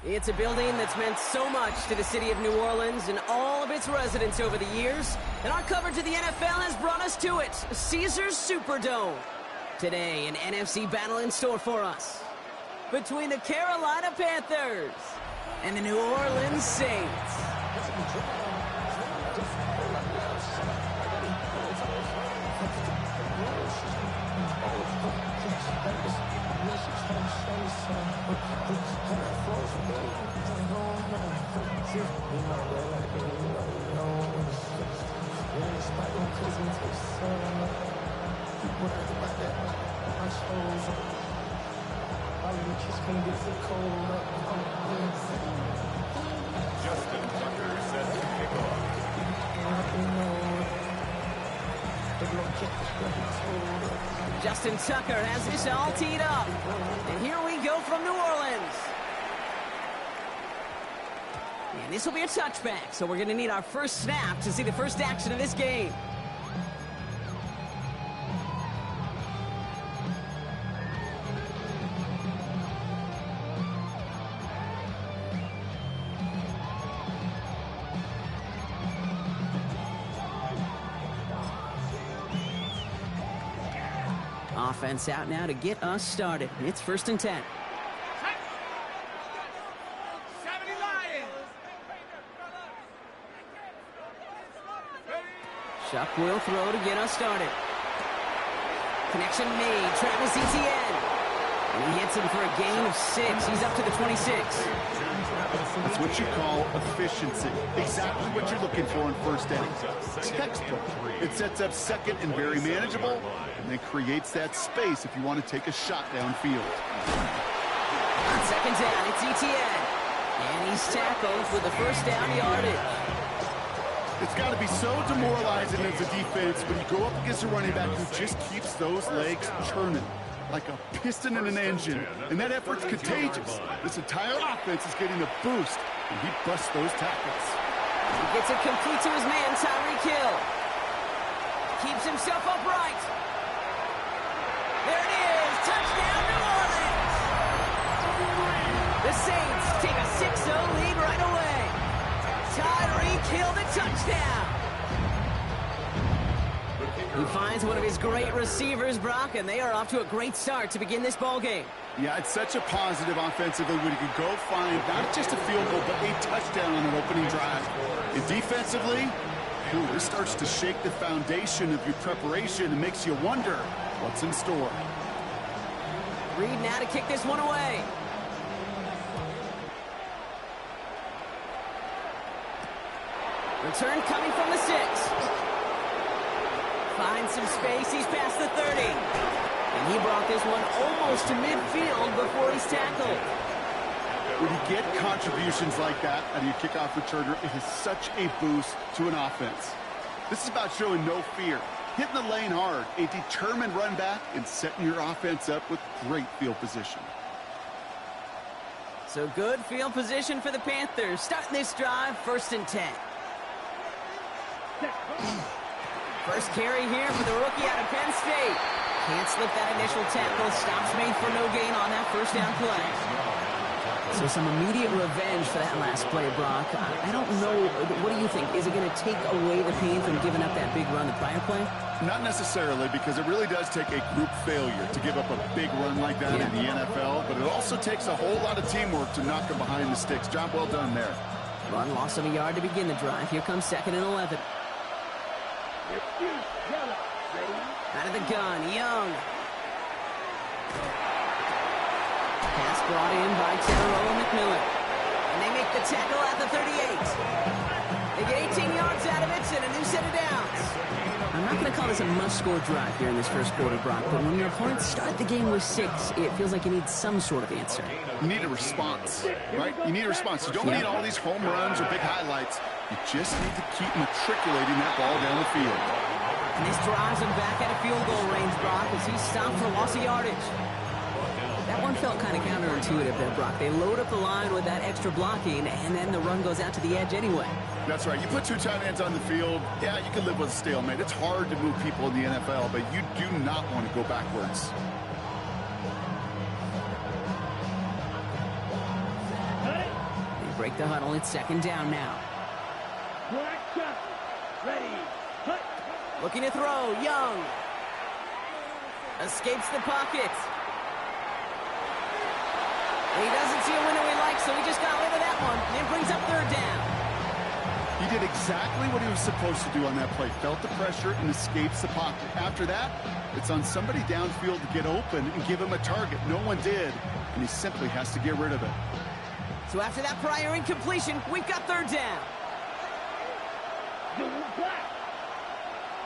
It's a building that's meant so much to the city of New Orleans and all of its residents over the years. And our coverage of the NFL has brought us to it, Caesars Superdome. Today, an NFC battle in store for us between the Carolina Panthers and the New Orleans Saints. Justin Tucker set to kick off. Justin Tucker has this all teed up. And here we go from New Orleans. And this will be a touchback, so we're going to need our first snap to see the first action of this game. Offense out now to get us started. It's 1st and 10. Chuck will throw to get us started. Connection made. Travis Etienne. And he hits him for a gain of 6. He's up to the 26. That's what you call efficiency. Exactly what you're looking for in first down. Textbook. It sets up second and very manageable, and then creates that space if you want to take a shot downfield. On 2nd down, it's Etienne. And he's tackled with the first down yardage. It's got to be so demoralizing as a defense when you go up against a running back who just keeps those legs churning like a piston in an engine, and that effort's contagious. This entire offense is getting a boost, and he busts those tackles. He gets it complete to his man, Tyreek Hill. Keeps himself upright. There it is, touchdown New Orleans! The Saints take a 6-0 lead right away. Tyreek Hill, the touchdown. He finds one of his great receivers, Brock, and they are off to a great start to begin this ball game. Yeah, it's such a positive offensively when you can go find not just a field goal, but a touchdown on an opening drive. And defensively, this starts to shake the foundation of your preparation and makes you wonder what's in store. Reed now to kick this one away. Return coming from the 6. Finds some space, he's past the 30. And he brought this one almost to midfield before he's tackled. When you get contributions like that out of your kickoff returner, it is such a boost to an offense. This is about showing no fear, hitting the lane hard, a determined run back, and setting your offense up with great field position. So good field position for the Panthers. Starting this drive, 1st and 10. First carry here for the rookie out of Penn State. Can't slip that initial tackle. Stops made for no gain on that first down play. So some immediate revenge for that last play, Brock. I don't know. What do you think? Is it going to take away the pain from giving up that big run the prior play? Not necessarily, because it really does take a group failure to give up a big run like that in the NFL. But it also takes a whole lot of teamwork to knock them behind the sticks. Job well done there. Run loss of a yard to begin the drive. Here comes 2nd and 11. Out of the gun, Young. Pass brought in by Terrell McMillan. And they make the tackle at the 38. They get 18 yards out of it and a new set of downs. I'm not going to call this a must-score drive here in this first quarter, Brock, but when your opponents start the game with 6, it feels like you need some sort of answer. You need a response, right? You need a response. You don't need all these home runs or big highlights. You just need to keep matriculating that ball down the field. And this drives him back at a field goal range, Brock, as he's stopped for loss of yardage. That one felt kind of counterintuitive there, Brock. They load up the line with that extra blocking, and then the run goes out to the edge anyway. That's right. You put 2 tight ends on the field, yeah, you can live with a stalemate. It's hard to move people in the NFL, but you do not want to go backwards. break the huddle. It's second down now. Ready. Cut. Looking to throw. Young. Escapes the pocket. He doesn't see a window he likes, so he just got rid of that one. And brings up third down. He did exactly what he was supposed to do on that play. Felt the pressure and escapes the pocket. After that, it's on somebody downfield to get open and give him a target. No one did, and he simply has to get rid of it. So after that prior incompletion, we've got third down. Black.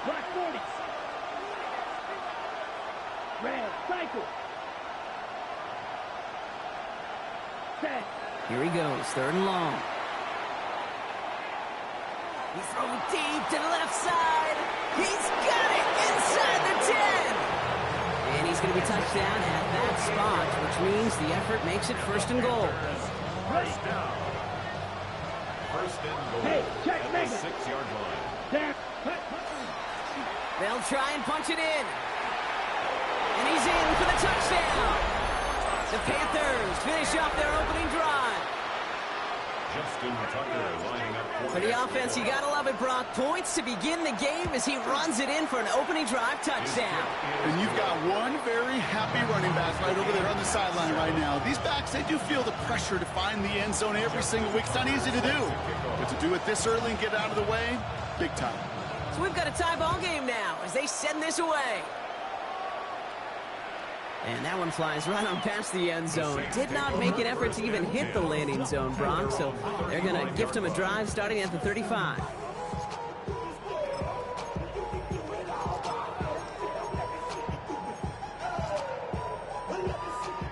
Black 40. Red. Cycle. Set. Here he goes, third and long. He's throwing deep to the left side. He's got it inside the 10. And he's going to be touched down at that spot, which means the effort makes it first and goal. First down. First and goal. Hey, check at Megan. the 6-yard line. There. They'll try and punch it in. And he's in for the touchdown. The Panthers finish off their opening drive. Justin Tucker lining up For the offense, you gotta love it, Brock. Points to begin the game as he runs it in for an opening drive touchdown. And you've got one very happy running back right over there on the sideline right now. These backs, they do feel the pressure to find the end zone every single week. It's not easy to do. But to do it this early and get out of the way, big time. So we've got a tie ball game now as they send this away. And that one flies right on past the end zone. Did not make an effort to even hit the landing zone, Brock. So they're going to gift him a drive starting at the 35.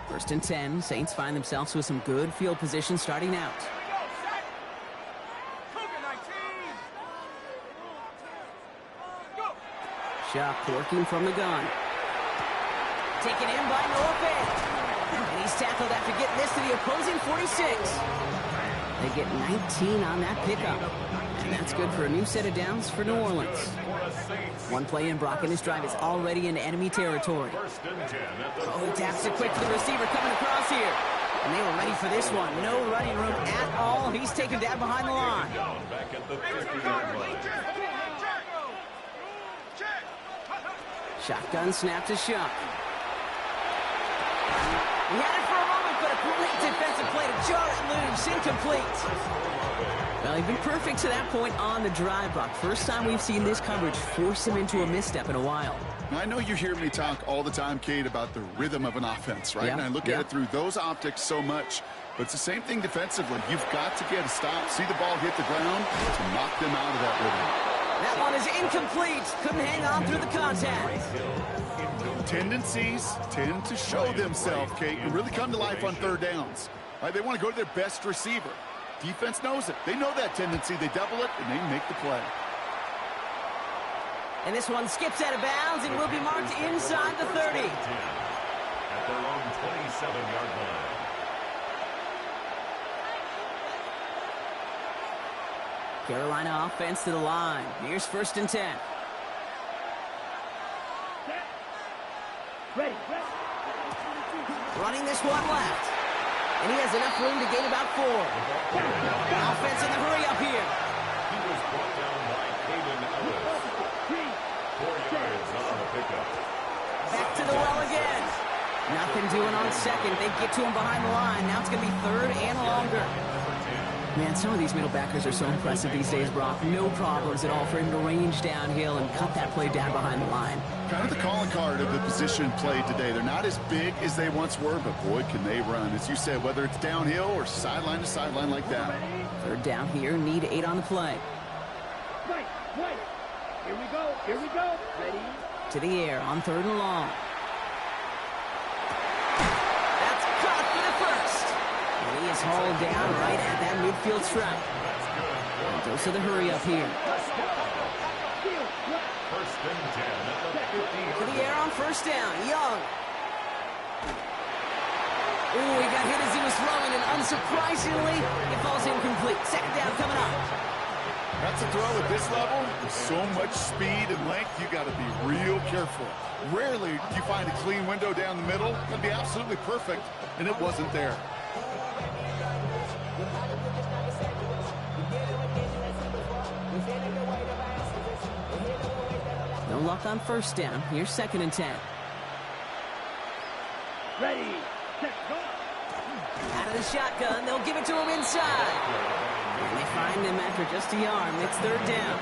First and 10. Saints find themselves with some good field position starting out. Shock working from the gun. Taken in by Norfant. And he's tackled after getting this to the opposing 46. They get 19 on that pickup. And that's good for a new set of downs for New Orleans. One play in, Brock, and his drive is already in enemy territory. Oh, he taps it quick to the receiver coming across here. And they were ready for this one. No running room at all. He's taken down behind the line. Back at the 50-yard line. Shotgun snap to Shock. He had it for a moment, but a great defensive play to jar it loose. Incomplete. Well, he's been perfect to that point on the drive, Brock. First time we've seen this coverage force him into a misstep in a while. Now, I know you hear me talk all the time, Kate, about the rhythm of an offense, right? And I look at it through those optics so much. But it's the same thing defensively. You've got to get a stop, see the ball hit the ground to knock them out of that rhythm. That one is incomplete. Couldn't hang on through the contact. Tendencies tend to show themselves, Kate, and really come to life on third downs. Right? They want to go to their best receiver. Defense knows it. They know that tendency. They double it, and they make the play. And this one skips out of bounds and will be marked inside the 30. At their own 27-yard line. Carolina offense to the line. Here's first and 10. Ready. Running this one left. And he has enough room to gain about 4. Offense in the hurry up here. He was brought down by Caden Ellis. 4 yards on the pickup. Back to the well again. Nothing doing on second. They get to him behind the line. Now it's going to be third and longer. Man, some of these middle backers are so impressive these days, Brock. No problems at all for him to range downhill and cut that play down behind the line. Kind of the calling card of the position played today. They're not as big as they once were, but boy, can they run. As you said, whether it's downhill or sideline to sideline like that. Third down here, need 8 on the play. Wait. Here we go. Ready. To the air on third and long. That's caught for the first. And he is hauled down right at that midfield stripe. And goes to the hurry up here. First and 10 at the 50-yard To the air on first down. Young. Ooh, he got hit as he was throwing, and unsurprisingly, it falls incomplete. Second down coming up. That's a throw at this level. With so much speed and length, you got to be real careful. Rarely do you find a clean window down the middle. That'd be absolutely perfect, and it wasn't there. luck on first down. Here's 2nd and 10. Ready, set, go. Out of the shotgun, they'll give it to him inside. And they find him after just a yard. It's 3rd down.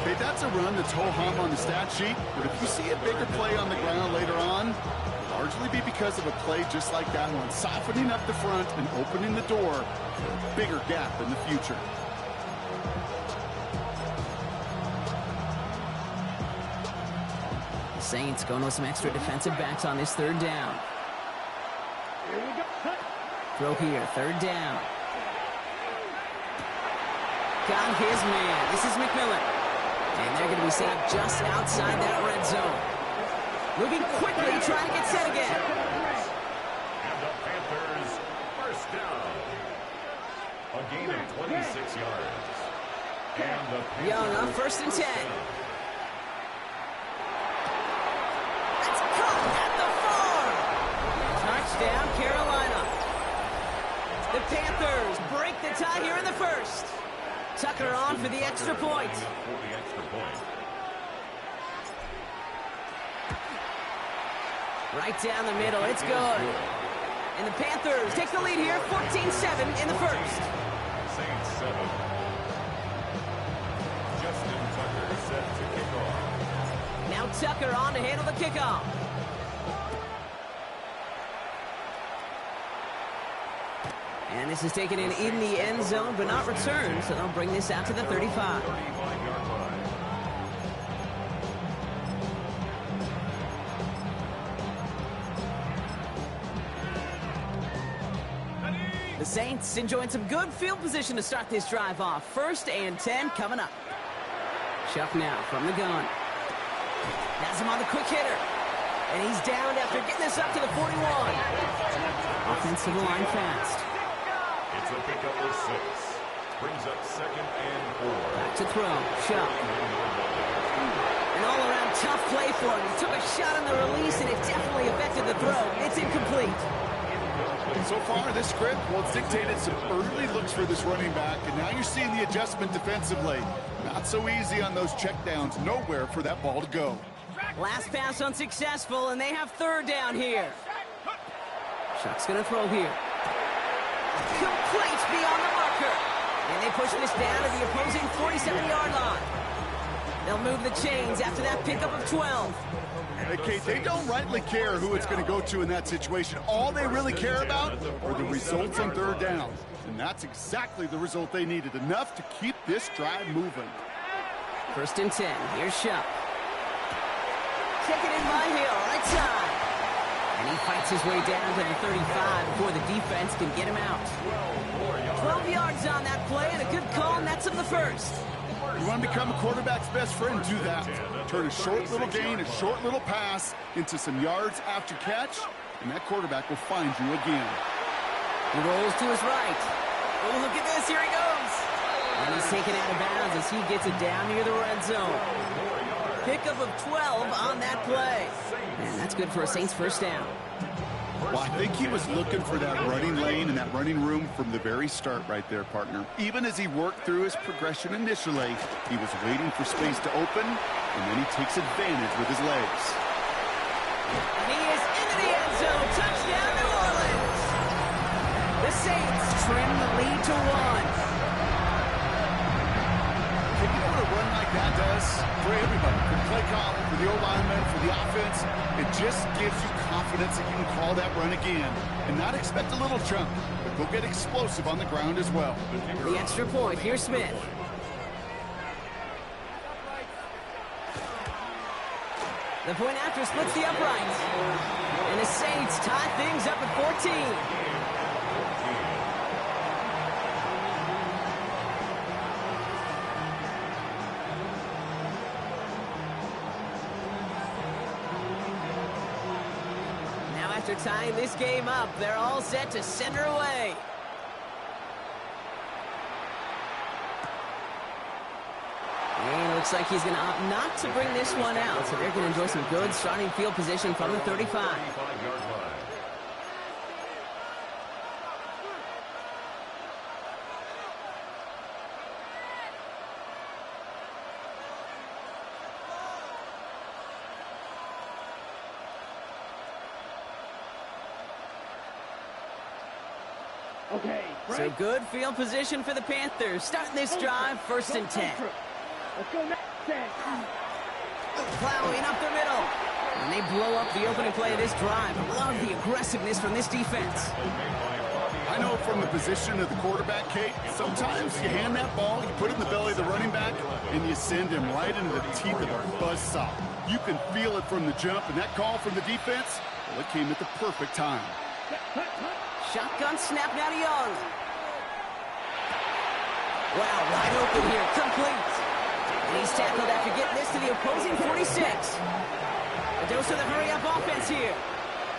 Okay, that's a run that's ho-hum on the stat sheet, but if you see a bigger play on the ground later on, it'll largely be because of a play just like that one, softening up the front and opening the door for a bigger gap in the future. Saints going with some extra defensive backs on this 3rd down. Here we go. Cut. Throw here, 3rd down. Got his man. This is McMillan. And they're going to be set up just outside that red zone. Moving quickly, trying to get set again. And the Panthers, first down. A gain of 26 yards. And the Panthers, Young on 1st and 10. That's caught at the far. Touchdown, Carolina. The Panthers break the tie here in the 1st. Tucker on for the extra point. Right down the middle, it's good. And the Panthers take the lead here, 14-7 in the 1st. Saints 7. Justin Tucker set to kick off. Now Tucker on to handle the kickoff. And this is taken in the end zone, but not returned, so they'll bring this out to the 35. 35-yard line. The Saints enjoying some good field position to start this drive off. 1st and 10 coming up. Chuck now from the gun. Has him on the quick hitter. And he's down after getting this up to the 41. Offensive line fast. It's a pickup of 6. Brings up 2nd and 4. Back to throw. Chuck. An all-around tough play for him. He took a shot on the release, and it definitely affected the throw. It's incomplete. So far, this script, well, it's dictated some early looks for this running back, and now you're seeing the adjustment defensively. Not so easy on those checkdowns. Nowhere for that ball to go. Last pass unsuccessful, and they have 3rd down here. Chuck's going to throw here. Complete beyond the marker. And they push this down to the opposing 47-yard line. They'll move the chains after that pickup of 12. Hey, Kate, they don't rightly care who it's going to go to in that situation. All they really care about are the results on 3rd down. And that's exactly the result they needed. Enough to keep this drive moving. 1st and 10. Here's Shuck. Taken in by Hill, right side. And he fights his way down to the 35 before the defense can get him out. 12 yards on that play and a good call, and that's in the 1st. You want to become a quarterback's best friend, do that. Turn a short little gain, a short little pass into some yards after catch, and that quarterback will find you again. He rolls to his right. Oh, look at this. Here he goes. And he's taken out of bounds as he gets it down near the red zone. Pickup of 12 on that play. And that's good for a Saints 1st down. Well, I think he was looking for that running lane and that running room from the very start right there, partner. Even as he worked through his progression initially, he was waiting for space to open, and then he takes advantage with his legs. And he is into the end zone. Touchdown, New Orleans. The Saints trim the lead to 1. You know what a run like that does for everybody, for the play call, for the O-lineman, for the offense? It just gives you confidence that you can call that run again and not expect a little chunk, but go get explosive on the ground as well. The extra point. Here's Smith. The point after splits the uprights. And the Saints tie things up at 14. After tying this game up, they're all set to send her away. And it looks like he's going to opt not to bring this one out, so they're going to enjoy some good starting field position from the 35. Okay, So good field position for the Panthers. Starting this drive, 1st and 10. Let's go next. Plowing up the middle. And they blow up the opening play of this drive. Love the aggressiveness from this defense. I know from the position of the quarterback, Kate, sometimes you hand that ball, you put it in the belly of the running back, and you send him right into the teeth of our buzzsaw. You can feel it from the jump, and that call from the defense, well, it came at the perfect time. Shotgun snap now to Young. Wow, wide open here, complete. And he's tackled after getting this to the opposing 46. A dose of the hurry-up offense here.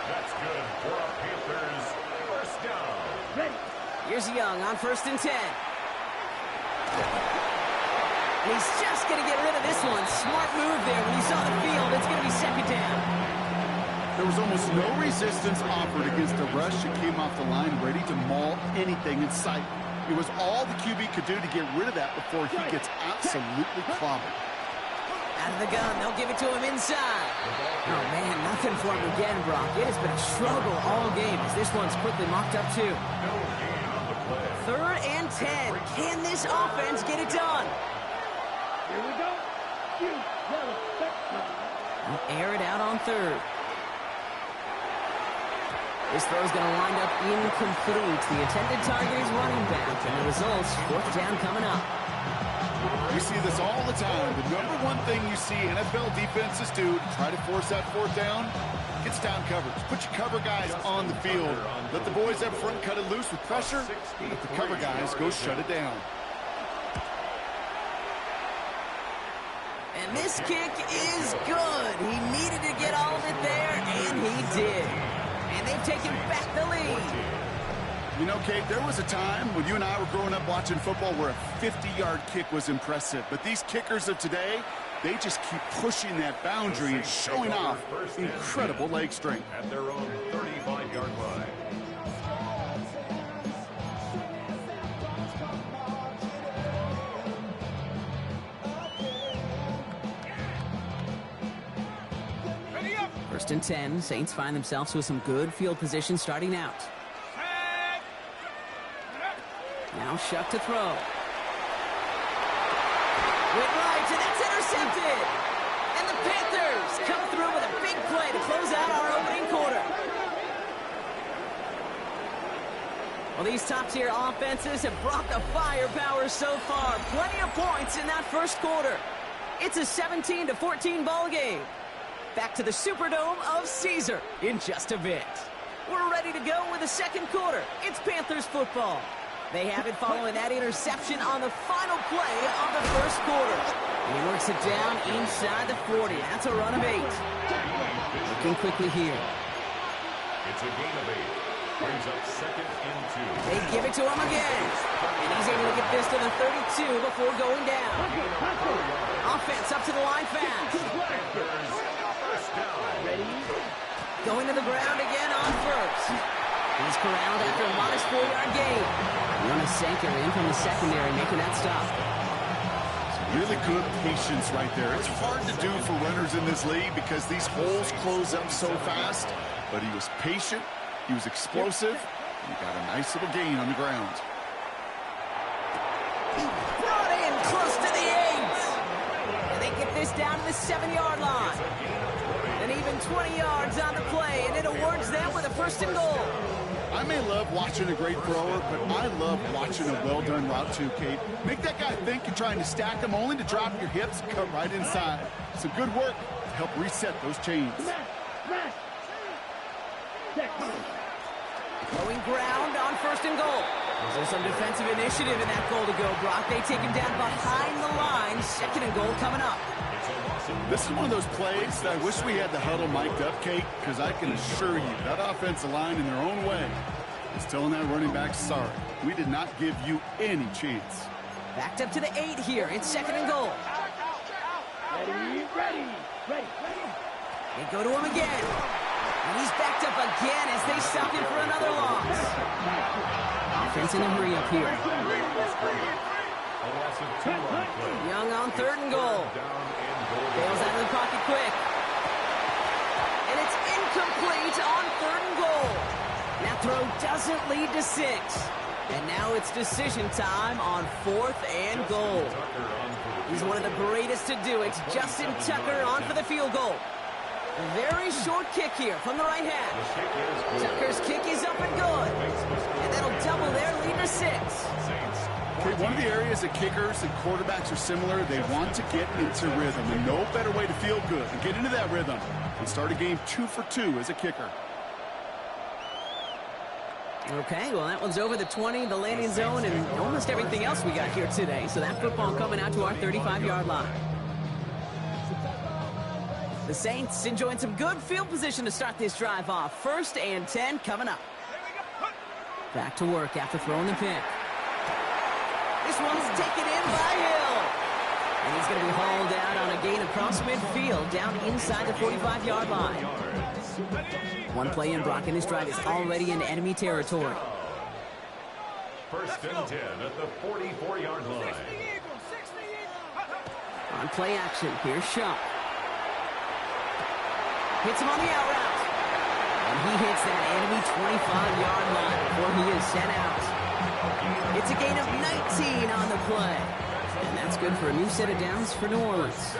That's good for our Panthers. First down. Ready. Here's Young on 1st and 10. And he's just going to get rid of this one. Smart move there. When he saw the field, it's going to be 2nd down. There was almost no resistance offered against a rush that came off the line ready to maul anything in sight. It was all the QB could do to get rid of that before he gets absolutely clobbered. Out of the gun, they'll give it to him inside. Oh, man, nothing for him again, Brock. It has been a struggle all game as this one's quickly mocked up, too. 3rd and 10. Can this offense get it done? Here we go. Air it out on 3rd. This throw's going to wind up incomplete. The intended target is running back, and the results, 4th down coming up. We see this all the time. The number one thing you see NFL defenses do to try to force that 4th down, it's down coverage. Put your cover guys on the field. Let the boys up front cut it loose with pressure. Let the cover guys go shut it down. And this kick is good. He needed to get all of it there, and he did. And they've taken back the lead. You know, Kate, there was a time when you and I were growing up watching football where a 50-yard kick was impressive. But these kickers of today, they just keep pushing that boundary and showing off incredible leg strength. At their own 35-yard line. First and 10, Saints find themselves with some good field position starting out. Now Shuck to throw. Went right, and that's intercepted. And the Panthers come through with a big play to close out our opening quarter. Well, these top-tier offenses have brought the firepower so far. Plenty of points in that first quarter. It's a 17-14 ball game. Back to the Superdome of Caesar in just a bit. We're ready to go with the second quarter. It's Panthers football. They have it following that interception on the final play of the first quarter. And he works it down inside the 40. That's a run of 8. Looking quickly here. It's a gain of 8. Brings up 2nd and 2. They give it to him again. And he's able to get this to the 32 before going down. Offense up to the line fast. Going to the ground again on 1st. He's corralled after a modest 4-yard gain. Jonas Sanker in from the secondary making that stop. Really good patience right there. It's hard to do for runners in this league because these holes close up so fast. But he was patient, he was explosive, and he got a nice little gain on the ground. Brought in close to the 8. And they get this down to the 7-yard line. And even 20 yards on the play, and it awards them with a 1st and goal. I may love watching a great thrower, but I love watching a well-done route too, Kate. Make that guy think you're trying to stack him only to drop your hips and cut right inside. Some good work to help reset those chains. Going ground on 1st and goal. There's some defensive initiative in that goal to go, Brock. They take him down behind the line. 2nd and goal coming up. This is one of those plays that I wish we had the huddle mic'd up, Kate, because I can assure you that offensive line in their own way is telling that running back, sorry, we did not give you any chance. Backed up to the 8 here. It's 2nd and goal. Ready. They go to him again. And he's backed up again as they stop him for another loss. Offense in a hurry up here. Young on 3rd and goal. Bails out of the pocket quick. And it's incomplete on 3rd and goal. That throw doesn't lead to 6. And now it's decision time on 4th and goal. He's one of the greatest to do it. Justin Tucker on for the field goal. A very short kick here from the right half. Tucker's kick is up and good. And that'll double their lead to 6. Okay, one of the areas that kickers and quarterbacks are similar, they want to get into rhythm. And no better way to feel good and get into that rhythm than start a game 2 for 2 as a kicker. Okay, well, that one's over the 20, the landing zone, and almost everything else we got here today. So that football coming out to our 35-yard line. The Saints enjoying some good field position to start this drive off. 1st and 10 coming up. Back to work after throwing the pick. This one's taken in by Hill. And he's going to be hauled out on a gain across midfield, down inside the 45-yard line. One play in, Brock, and this drive is already in enemy territory. 1st and 10 at the 44-yard line. On play action, here's Shuck. Hits him on the out route. And he hits that enemy 25-yard line before he is sent out. It's a gain of 19 on the play. And that's good for a new set of downs for New Orleans.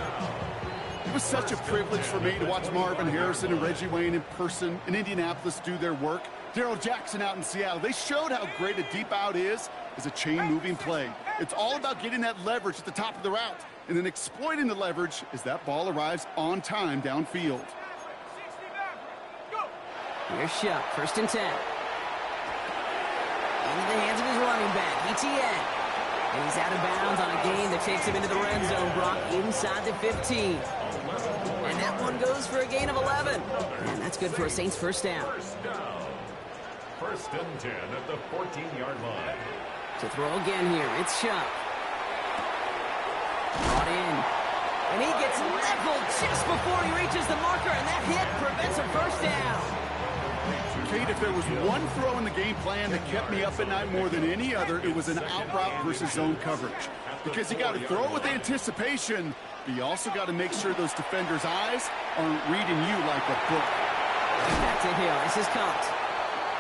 It was such a privilege for me to watch Marvin Harrison and Reggie Wayne in person in Indianapolis do their work. Darrell Jackson out in Seattle. They showed how great a deep out is as a chain-moving play. It's all about getting that leverage at the top of the route and then exploiting the leverage as that ball arrives on time downfield. Here's Shuck, 1st and 10. Into the hands of his running back, ETN. And he's out of bounds on a gain that takes him into the red zone, Brock, inside the 15. And that one goes for a gain of 11. And that's good for a Saints first down. 1st and 10 at the 14-yard line. To throw again here, it's Shuck. Brought in. And he gets leveled just before he reaches the marker, and that hit prevents a first down. Kate, if there was one throw in the game plan that kept me up at night more than any other, it was an out route versus zone coverage. Because you got to throw with anticipation, but you also got to make sure those defenders' eyes aren't reading you like a book. Back to Hill. This is caught.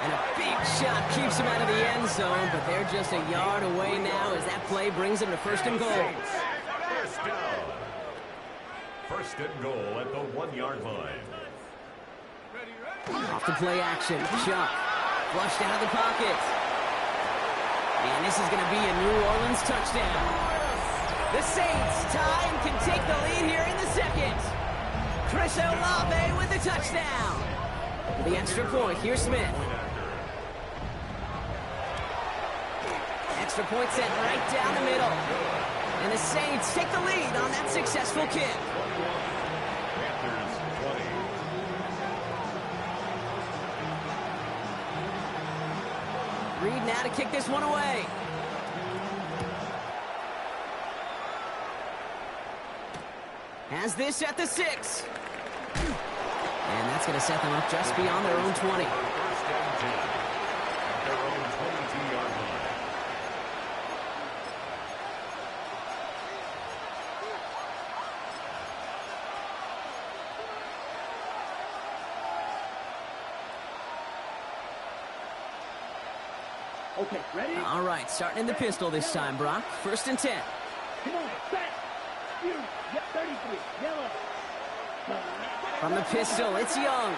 And a big shot keeps him out of the end zone, but they're just a yard away now as that play brings them to 1st and goal. First down. 1st and goal at the 1-yard line. Off the play action. Shuck. Flushed out of the pocket. And this is going to be a New Orleans touchdown. The Saints tie and can take the lead here in the 2nd. Chris Olave with the touchdown. For the extra point, here's Smith. Extra point set right down the middle. And the Saints take the lead on that successful kick. Reed now to kick this one away. Has this at the 6. And that's going to set them up just beyond their own 20. 1st and 10 at their own 22-yard line. Okay, ready? All right, starting in the pistol this time, Brock. 1st and 10. Come on, set. You. 33. Yellow. From the pistol, it's Young.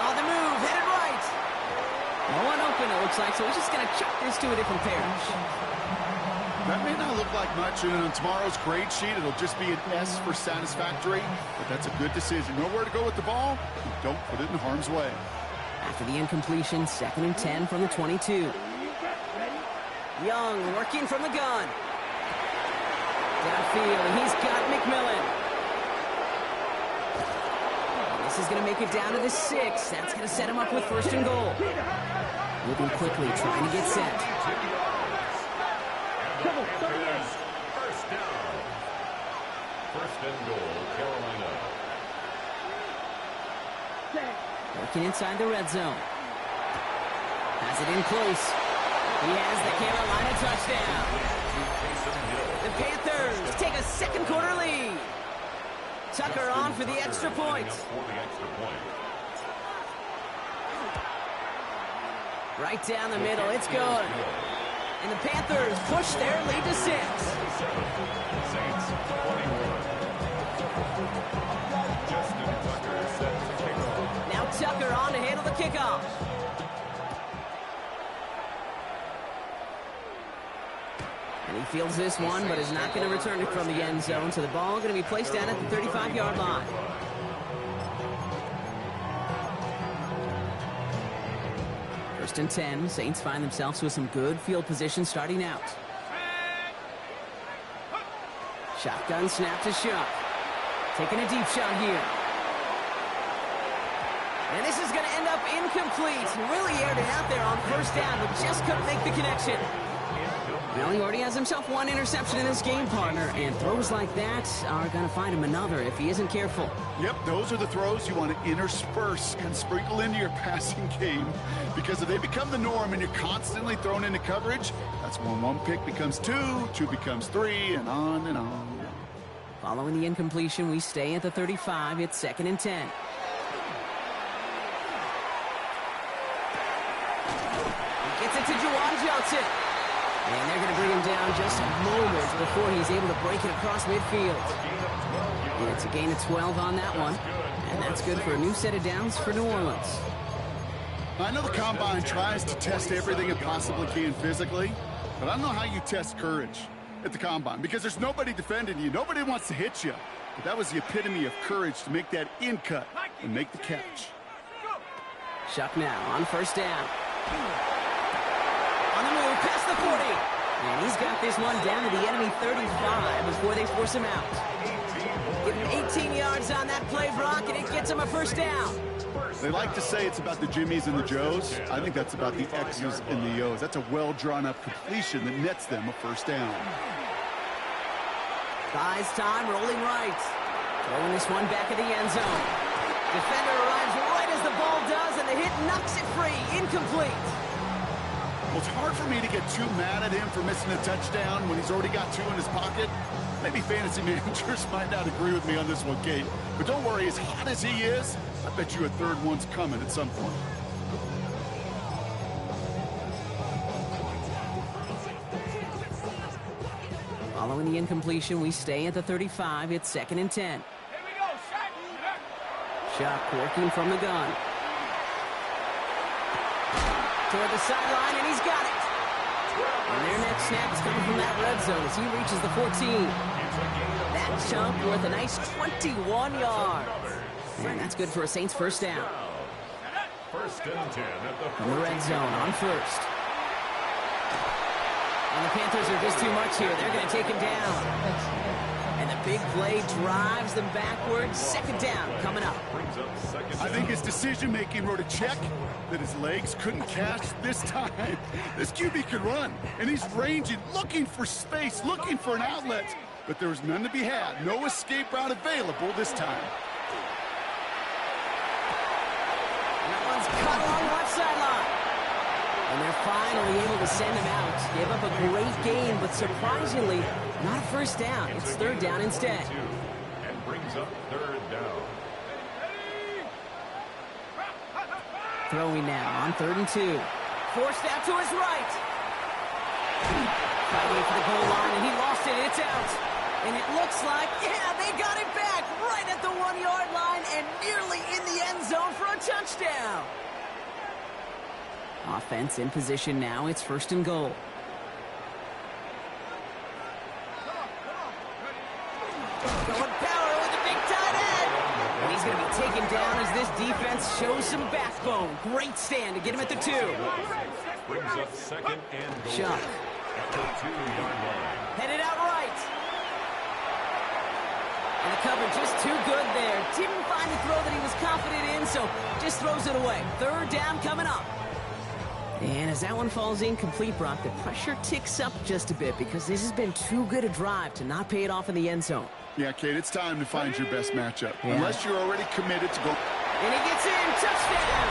On the move, headed right. No one open, it looks like, so he's just going to chuck this to a different parish. That may not look like much, and on tomorrow's grade sheet, it'll just be an S for satisfactory, but that's a good decision. Know where to go with the ball, and don't put it in harm's way. After the incompletion, 2nd and 10 from the 22. Young working from the gun. Downfield, he's got McMillan. This is going to make it down to the 6. That's going to set him up with 1st and goal. Moving quickly, trying to get set. First down. 1st and goal, Carolina. Working inside the red zone. Has it in close. He has the Carolina touchdown. The Panthers take a 2nd quarter lead. Tucker on for the extra point. Right down the middle. It's good. And the Panthers push their lead to 6. Saints 21. Justin Tucker set to kick off. Now Tucker on to handle the kickoff. And he fields this one, but is not going to return it from the end zone. So the ball going to be placed down at the 35-yard line. First and 10. Saints find themselves with some good field position starting out. Shotgun snap to Shuck. Taking a deep shot here. And this is going to end up incomplete. Really aired it out there on first down, but just couldn't make the connection. Well, he already has himself one interception in this game, partner, and throws like that are going to find him another if he isn't careful. Yep, those are the throws you want to intersperse and sprinkle into your passing game, because if they become the norm and you're constantly thrown into coverage, that's when one pick becomes two, two becomes three, and on and on. Following the incompletion, we stay at the 35. It's 2nd and 10. He gets it to Juwan Johnson. And they're going to bring him down just a moment before he's able to break it across midfield. And it's a gain of 12 on that one. And that's good for a new set of downs for New Orleans. I know the Combine tries to test everything it possibly can physically, but I don't know how you test courage at the Combine, because there's nobody defending you. Nobody wants to hit you. But that was the epitome of courage to make that in cut and make the catch. Shuck now on first down. On the move, past the 40. And he's got this one down to the enemy 35 before they force him out. Give him 18 yards on that play, Brock, and it gets him a first down. They like to say it's about the Jimmies and the Joes. I think that's about the X's and the O's. That's a well-drawn-up completion that nets them a first down. Buys time, rolling right. Throwing this one back at the end zone. Defender arrives right as the ball does, and the hit knocks it free. Incomplete. Well, it's hard for me to get too mad at him for missing a touchdown when he's already got two in his pocket. Maybe fantasy managers might not agree with me on this one, Kate. But don't worry, as hot as he is, I bet you a third one's coming at some point. Following the incompletion, we stay at the 35. It's 2nd and 10. Shuck working from the gun. Toward the sideline, and he's got it. And their next snap is coming from that red zone as he reaches the 14. That chunk worth a nice 21 yards. And that's good for a Saints first down. First and 10 at the From the red zone on first. And the Panthers are just too much here. They're going to take him down. And the big play drives them backwards. 2nd down coming up. I think his decision-making wrote a check that his legs couldn't catch this time. This QB could run, and he's ranging, looking for space, looking for an outlet. But there was none to be had. No escape route available this time. That one's cut along the left sideline. And they're finally able to send him out. Gave up a great gain, but surprisingly, not a first down. It's 3rd down instead. And brings up 3rd down. Throwing now on 3rd and 2. Forced out to his right. Fighting for the goal line, and he lost it. It's out. And it looks like, yeah, they got it back right at the 1-yard line and nearly in the end zone for a touchdown. Offense in position now. It's 1st and goal. Going power with the big tight end. And he's going to be taken down as this defense shows some backbone. Great stand to get him at the 2. Brings up 2nd and goal. Shuck. At the 2-yard line. Headed out right. And the cover just too good there. Didn't find the throw that he was confident in, so just throws it away. 3rd down coming up. And as that one falls incomplete, Brock, the pressure ticks up just a bit because this has been too good a drive to not pay it off in the end zone. Yeah, Kate, it's time to find your best matchup. Yeah. Unless you're already committed to go. And he gets in. Touchdown!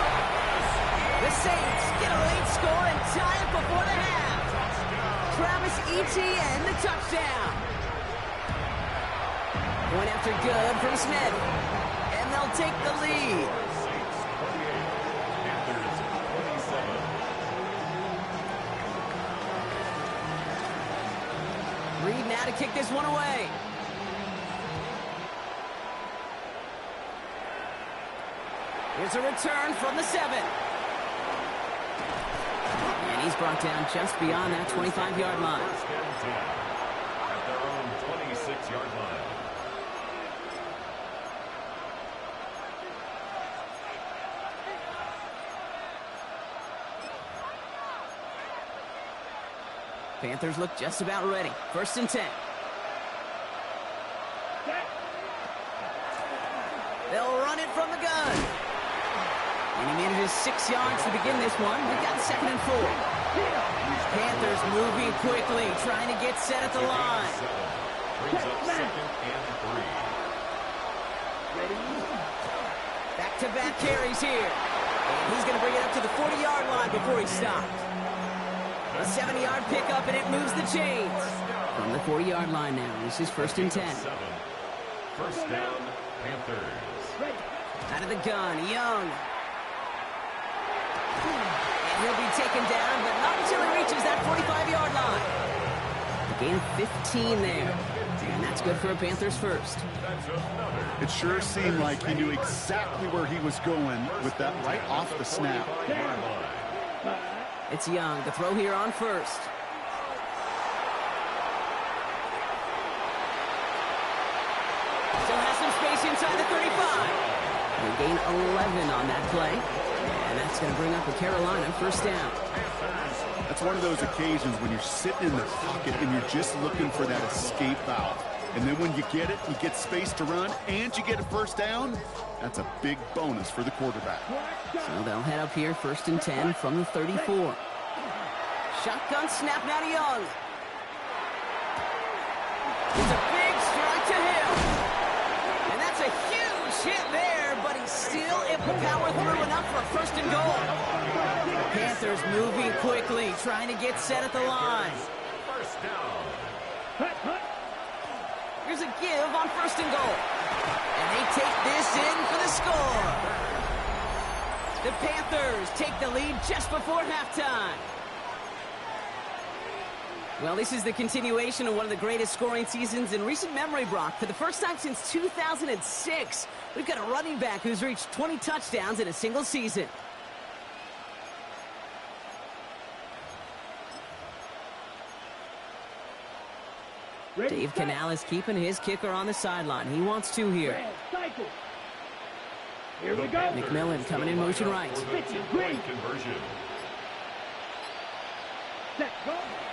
The Saints get a late score and tie it before the half. Travis Etienne, the touchdown. Point after good from Smith. And they'll take the lead. now to kick this one away. Here's a return from the 7. And he's brought down just beyond that 25-yard line. First and 10 at their own 26-yard line. Panthers look just about ready. First and 10. They'll run it from the gun. And he manages 6 yards to begin this one. We've got 2nd and 4. Panthers moving quickly, trying to get set at the line. Brings up 2nd and 3. Back-to-back carries here. And he's going to bring it up to the 40-yard line before he stopped. A 70-yard pickup, and it moves the chains. From the 40-yard line now, this is 1st and 10. First down, Panthers. Out of the gun, Young. And he'll be taken down, but not until he reaches that 45-yard line. A gain of 15 there. And that's good for a Panthers first. It sure seemed like he knew exactly where he was going with that right off the snap. It's Young, the throw here on first. Still has some space inside the 35. They gain 11 on that play. And that's going to bring up a Carolina first down. That's one of those occasions when you're sitting in the pocket and you're just looking for that escape valve. And then when you get it, you get space to run, and you get a first down. That's a big bonus for the quarterback. So they'll head up here, 1st and 10 from the 34. Shotgun snap now to Young. It's a big strike to him. And that's a huge hit there, but he's still able to power through enough for a 1st and goal. Panthers moving quickly, trying to get set at the line. First down. Here's a give on 1st and goal. And they take this in for the score. The Panthers take the lead just before halftime. Well, this is the continuation of one of the greatest scoring seasons in recent memory, Brock. For the first time since 2006, we've got a running back who's reached 20 touchdowns in a single season. Dave Canales keeping his kicker on the sideline. He wants 2 here. Here we go. McMillan coming in motion right. Conversion.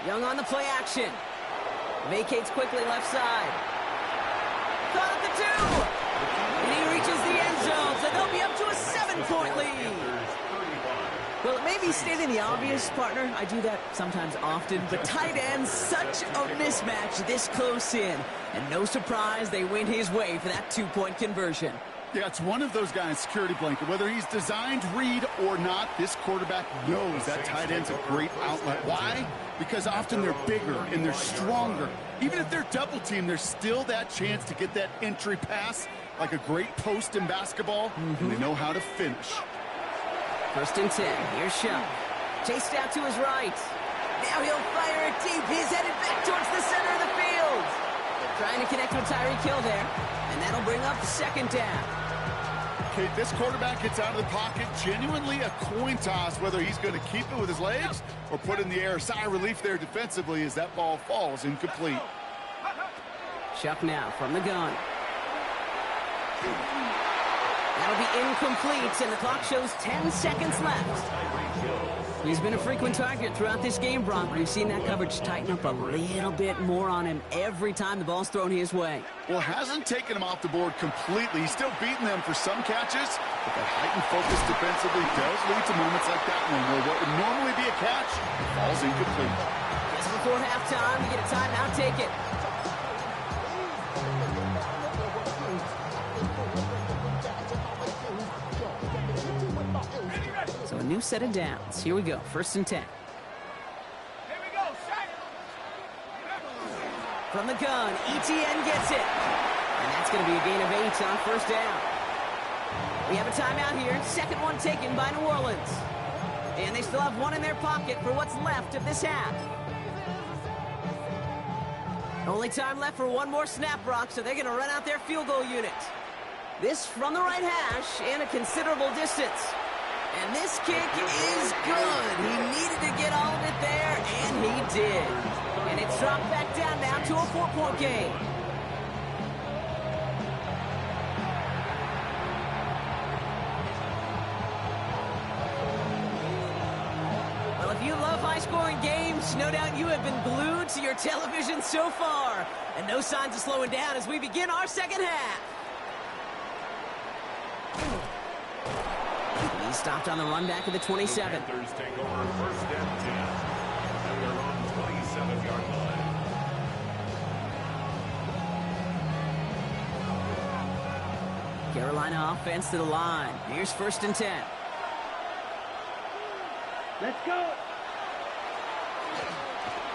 Young on the play action. Vacates quickly left side. Caught at the 2. And he reaches the end zone, so they'll be up to a 7-point lead. Well, it may be stating the obvious, partner. I do that sometimes often, but tight ends, such a mismatch this close in. And no surprise, they win his way for that 2-point conversion. Yeah, it's one of those guys' security blanket. Whether he's designed read or not, this quarterback knows that tight end's a great outlet. Why? Because often they're bigger and they're stronger. Even if they're double teamed, there's still that chance to get that entry pass like a great post in basketball, and they know how to finish. 1st and 10. Here's Shuck. Chased out to his right. Now he'll fire it deep. He's headed back towards the center of the field. Trying to connect with Tyreek Hill there. And that'll bring up 2nd down. Okay, this quarterback gets out of the pocket. Genuinely a coin toss whether he's going to keep it with his legs or put in the air. Sigh of relief there defensively as that ball falls incomplete. Shuck now from the gun. That'll be incomplete, and the clock shows 10 seconds left. He's been a frequent target throughout this game, Brock. We've seen that coverage tighten up a little bit more on him every time the ball's thrown his way. Well, hasn't taken him off the board completely. He's still beating them for some catches, but that heightened focus defensively does lead to moments like that one where what would normally be a catch falls incomplete. Just before halftime, we get a timeout taken. So a new set of downs. Here we go. 1st and 10. Here we go, shot. From the gun, ETN gets it. And that's going to be a gain of 8 on 1st down. We have a timeout here. 2nd one taken by New Orleans. And they still have 1 in their pocket for what's left of this half. Only time left for one more snap, Brock, so they're going to run out their field goal unit. This from the right hash and a considerable distance. And this kick is good. He needed to get all of it there, and he did. And it's dropped back down now to a 4-point game. Well, if you love high-scoring games, no doubt you have been glued to your television so far. And no signs of slowing down as we begin our second half. He stopped on the run back at the 27. The Panthers take over first and 10 at their own 27-yard line. Carolina offense to the line. Here's first and 10. Let's go.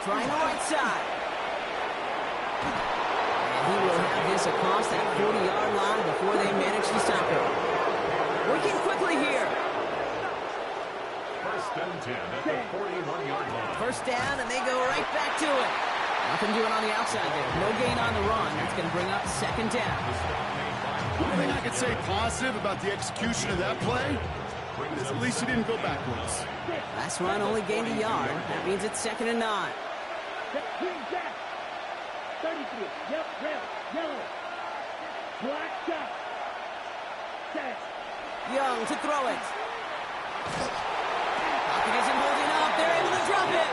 Trying the right side. And he will have this across that 40-yard line before they manage to stop him. Working quickly here. First and 10 at the 41-yard line. First down, and they go right back to it. Nothing doing on the outside there. No gain on the run. That's going to bring up second down. One thing I could say positive about the execution of that play is at least he didn't go backwards. Last run only gained a yard. That means it's second and 9. Green jack. 33. Yep, red, yellow. Black jack. Set. Young to throw it. Pocket isn't holding up. They're able to drop it.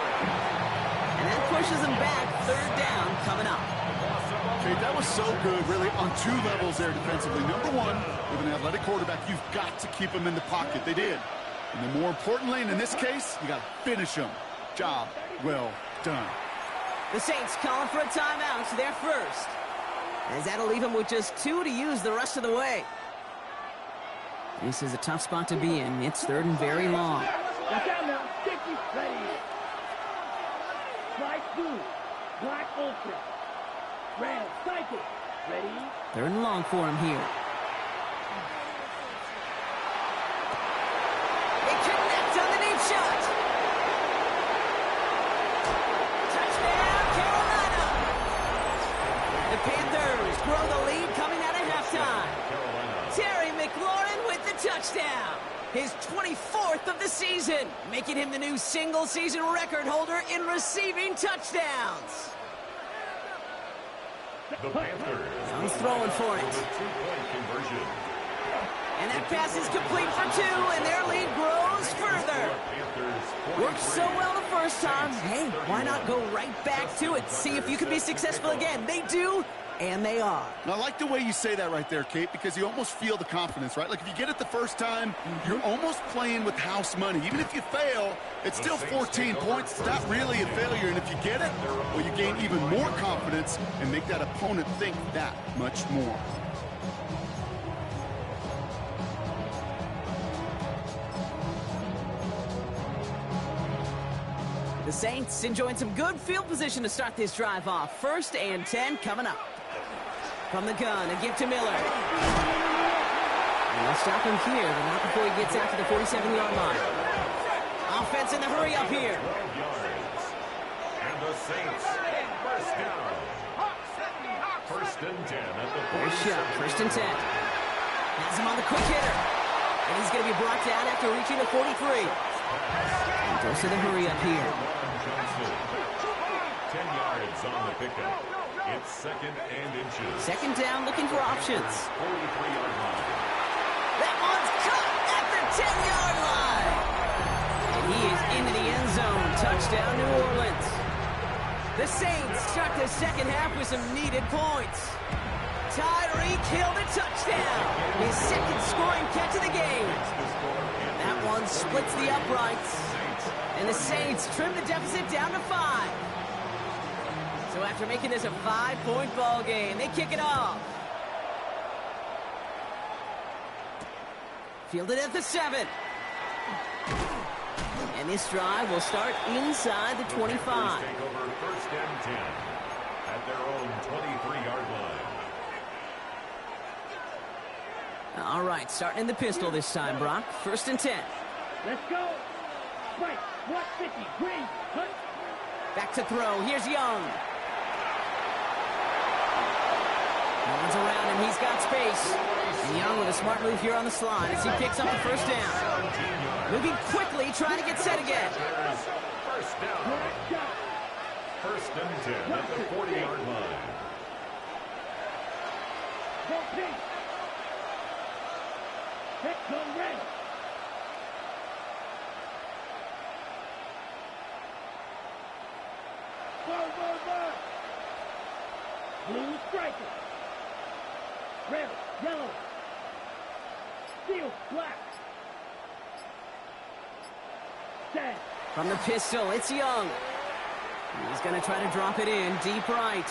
And that pushes them back. Third down coming up. Okay, that was so good, really, on two levels there defensively. Number one, with an athletic quarterback, you've got to keep him in the pocket. They did. And then more importantly, and in this case, you got to finish him. Job well done. The Saints calling for a timeout. They're first. As that'll leave them with just 2 to use the rest of the way. This is a tough spot to be in. It's third and very long. Watch out now. Sticky. Ready. White blue. Black ultra. Red. Cycle. Ready. Third and long for him here. They connect on the deep shot. Touchdown, Carolina. The Panthers grow the lead coming out of halftime. Terry McLaurin with the touchdown. His 24th of the season, making him the new single-season record holder in receiving touchdowns. The Panthers. Young's throwing for it. Two-point conversion. And that pass is complete for 2, and their lead grows further. Worked so well the first time. Hey, why not go right back to it? See if you can be successful again. They do, and they are. And I like the way you say that right there, Kate, because you almost feel the confidence, right? Like if you get it the first time, you're almost playing with house money. Even if you fail, it's still 14 points. It's not really a failure. And if you get it, well, you gain even more confidence and make that opponent think that much more. The Saints enjoying some good field position to start this drive off. First and 10 coming up. From the gun, a give to Miller. And they'll stop him here, but not before he gets out to the 47-yard line. Offense in the hurry up here. 12 yards. And the Saints first down. First and 10 at the There's shot, first and 10. Has him on the quick hitter. And he's going to be brought down after reaching the 43. And goes to the hurry up here. 10 yards on the pickup. It's second and inches. Second down, looking for options. 43-yard line. That one's cut at the 10-yard line. And he is into the end zone. Touchdown, New Orleans. The Saints start the second half with some needed points. Tyreek Hill the touchdown. His second scoring catch of the game. That one splits the uprights. And the Saints trim the deficit down to 5. So after making this a 5-point ball game, they kick it off. Fielded at the 7. And this drive will start inside the 25. Take over first and 10 at their own 23-yard line. All right, starting in the pistol this time, Brock. First and 10. Let's go. Right. 150. Green. Hunt. Back to throw. Here's Young. No one's around him. He's got space. And Young with a smart move here on the slide as he picks up the first down. Moving quickly, trying to get set again. First down. First and 10 at the 40-yard line. Blue striker. Red, yellow. Steel, black. Dead. From the pistol, it's Young. He's going to try to drop it in deep right.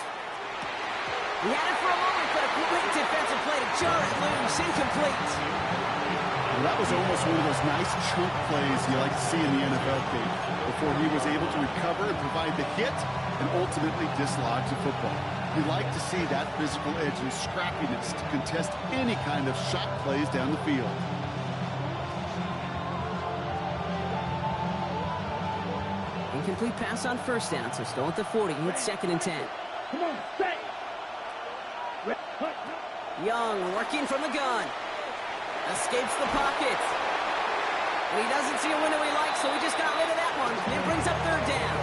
He had it for a moment, but a quick defensive play to jar it loose, incomplete. Well, that was almost one of those nice chunk plays you like to see in the NFL, Kate, before he was able to recover and provide the hit and ultimately dislodge the football. You like to see that physical edge and scrappiness to contest any kind of shot plays down the field. Incomplete pass on first down, so still at the 40. It's 2nd and 10. Come on, stay. Young working from the gun. Escapes the pocket. And he doesn't see a window he likes, so he just got rid of that one. And it brings up 3rd down.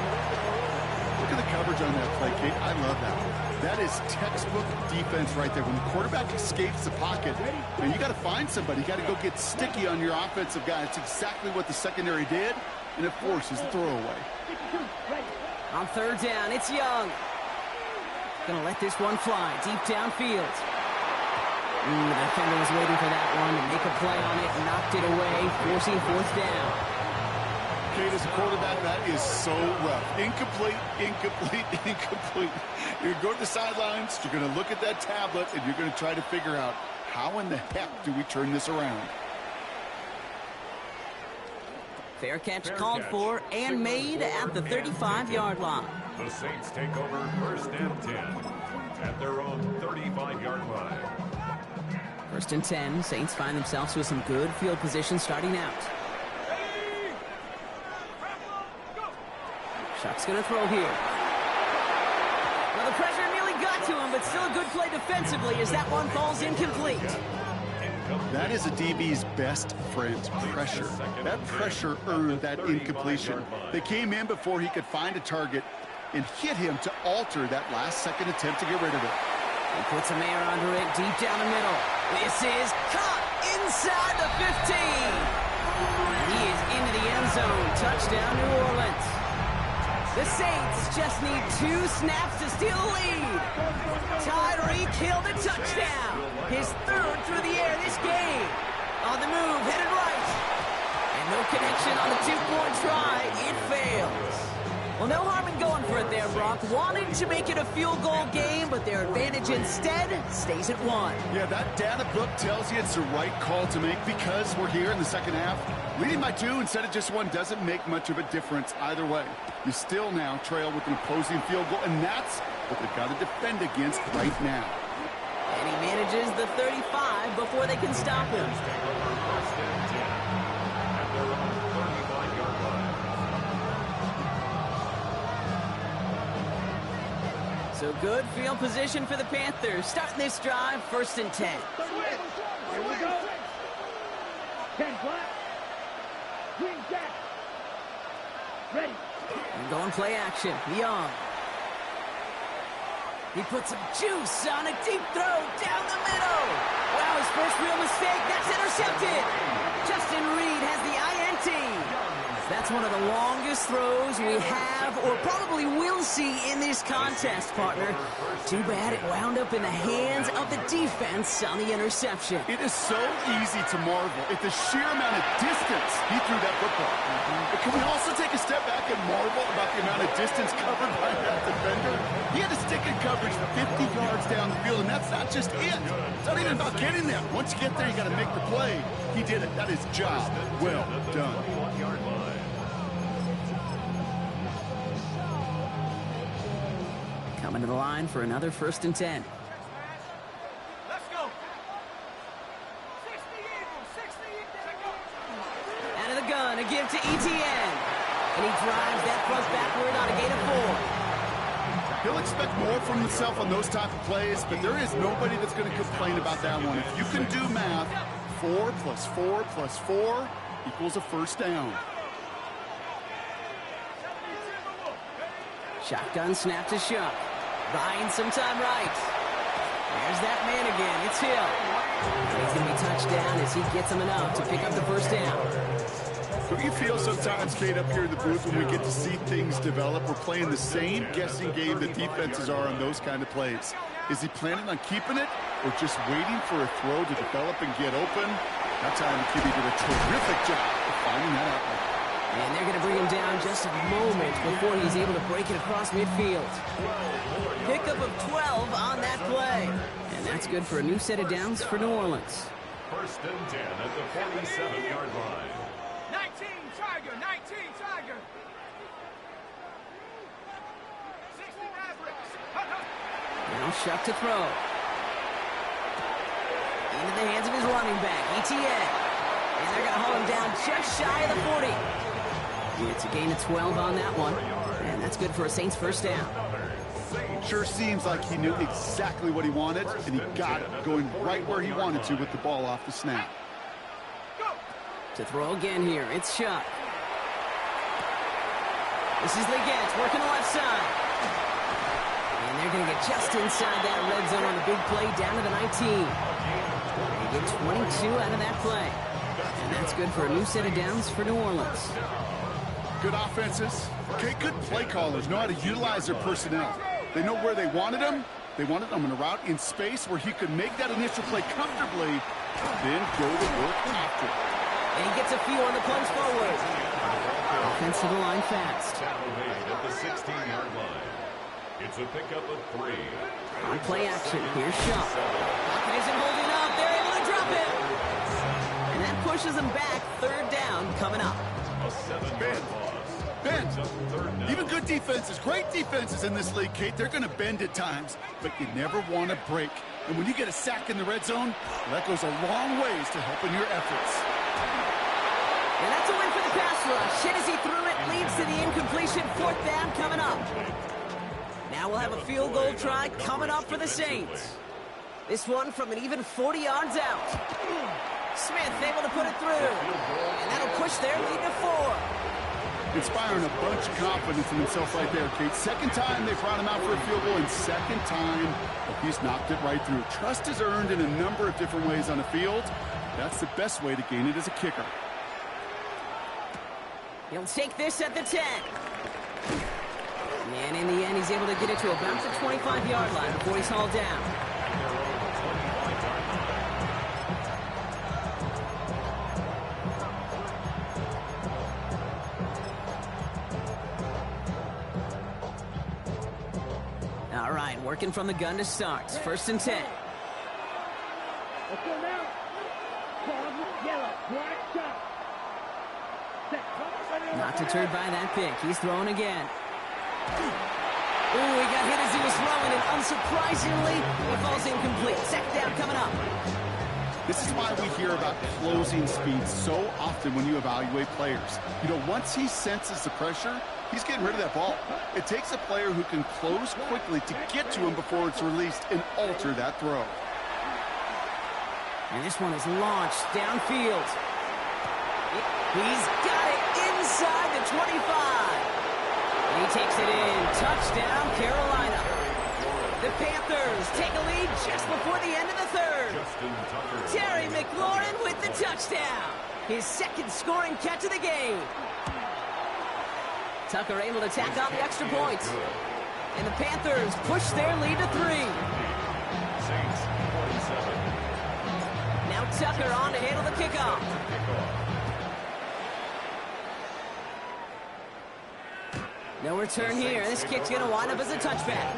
Look at the coverage on that play, Kate. I love that one. That is textbook defense right there. When the quarterback escapes the pocket, man, you got to find somebody. You got to go get sticky on your offensive guy. It's exactly what the secondary did, and it forces the throwaway. On 3rd down, it's Young. Gonna let this one fly deep downfield. The defender was waiting for that one to make a play on it, knocked it away, forcing 4th down. Kate, as a quarterback, that is so rough. Incomplete, incomplete, incomplete. You're going to go to the sidelines, you're going to look at that tablet, and you're going to try to figure out how in the heck do we turn this around. Fair catch called for and made at the 35-yard line. The Saints take over 1st and 10 at their own 35-yard line. 1st and 10. Saints find themselves with some good field position starting out. Shuck's going to throw here. Well, the pressure nearly got to him, but still a good play defensively as that one falls incomplete. That is a DB's best friend, pressure. That pressure earned that incompletion. They came in before he could find a target and hit him to alter that last-second attempt to get rid of it. He puts a man under it deep down the middle. This is caught inside the 15. He is into the end zone. Touchdown, New Orleans. The Saints just need 2 snaps to steal the lead. Tyreek Hill the touchdown. His 3rd through the air this game. On the move, headed right. And no connection on the 2-point try. It fails. Well, no harm in going for it there, Brock. Wanted to make it a field goal game, but their advantage instead stays at 1. Yeah, that data book tells you it's the right call to make because we're here in the second half. Leading by 2 instead of just 1 doesn't make much of a difference either way. You still now trail with an opposing field goal, and that's what they've got to defend against right now. And he manages the 35 before they can stop him. So good field position for the Panthers. Starting this drive, 1st and 10. Here we go. 10 black. Green jack. Ready. And going play action. Young. He puts some juice on a deep throw down the middle. Wow, his first real mistake. That's intercepted. Justin Reed has the INT. That's one of the longest throws we have or probably will see in this contest, partner. Too bad it wound up in the hands of the defense on the interception. It is so easy to marvel at the sheer amount of distance he threw that football. But can we also take a step back and marvel about the amount of distance covered by that defender? He had to stick in coverage 50 yards down the field, and that's not just it. It's not even about getting there. Once you get there, you got to make the play. He did it. That is job well done. Coming to the line for another 1st and 10. Let's go. Out of the gun, a give to ETN. And he drives that thrust backward on a gain of 4. He'll expect more from himself on those type of plays, but there is nobody that's going to complain about that one. If you can do math, 4 plus 4 plus 4 equals a first down. Shotgun snap to Shuck. Buying some time right. There's that man again. It's Hill. He's going to be touchdown as he gets him enough to pick up the first down. Don't you feel sometimes, Kate, up here in the booth when we get to see things develop? We're playing the same guessing game that defenses are on those kind of plays. Is he planning on keeping it or just waiting for a throw to develop and get open? That time the QB did a terrific job of finding that outlet. And they're going to bring him down just a moment before he's able to break it across midfield. Pickup of 12 on that play. And that's good for a new set of downs for New Orleans. First and 10 at the 47-yard line. 19 Tiger, 19 Tiger. 60 Mavericks. Now Shuck to throw. Into the hands of his running back, ETN. And they're going to hold him down just shy of the 40. It's a gain of 12 on that one. And that's good for a Saints first down. Sure seems like he knew exactly what he wanted, and he got it, going right where he wanted to with the ball off the snap. To throw again here, it's Shuck. This is Leggett working the left side. And they're going to get just inside that red zone on a big play down to the 19. They get 22 out of that play. And that's good for a new set of downs for New Orleans. Good offenses. Okay, good play callers know how to utilize their personnel. They know where they wanted him. They wanted him in a route in space where he could make that initial play comfortably, then go to work after it. And he gets a few on the plunge forward. Offensive line fast. At the 16-yard line. It's a pickup of 3. On play action, here's Shuck. Pocket isn't holding up. They're able to drop it. And that pushes them back. Third down coming up. A 7-yard loss. Bend. Even good defenses, great defenses in this league, Kate, they're going to bend at times, but you never want to break. And when you get a sack in the red zone, well, that goes a long ways to helping your efforts. And that's a win for the pass rush. Hit as he threw it, leads to the incompletion. Fourth down coming up. Now we'll have a field goal try coming up for the Saints. This one from an even 40 yards out. Smith able to put it through. And that'll push their lead to 4. Inspiring a bunch of confidence in himself right there, Kate. Second time they brought him out for a field goal, and second time he's knocked it right through. Trust is earned in a number of different ways on the field. That's the best way to gain it as a kicker. He'll take this at the 10. And in the end, he's able to get it to about the 25-yard line before he's hauled down. All right, working from the gun to start. First and 10. Let's go now. Yellow, black shot. Not deterred by that pick. He's throwing again. Ooh, he got hit as he was throwing, and unsurprisingly, he falls incomplete. Second down coming up. This is why we hear about closing speed so often when you evaluate players. You know, once he senses the pressure, he's getting rid of that ball. It takes a player who can close quickly to get to him before it's released and alter that throw. And this one is launched downfield. He's got it inside the 25. He takes it in. Touchdown, Carolina. The Panthers take a lead just before the end of the third. Terry McLaurin with the touchdown. His second scoring catch of the game. Tucker able to tack on the extra point. And the Panthers push their lead to 3. Now Tucker on to handle the kickoff. No return here. This kick's going to wind up as a touchback.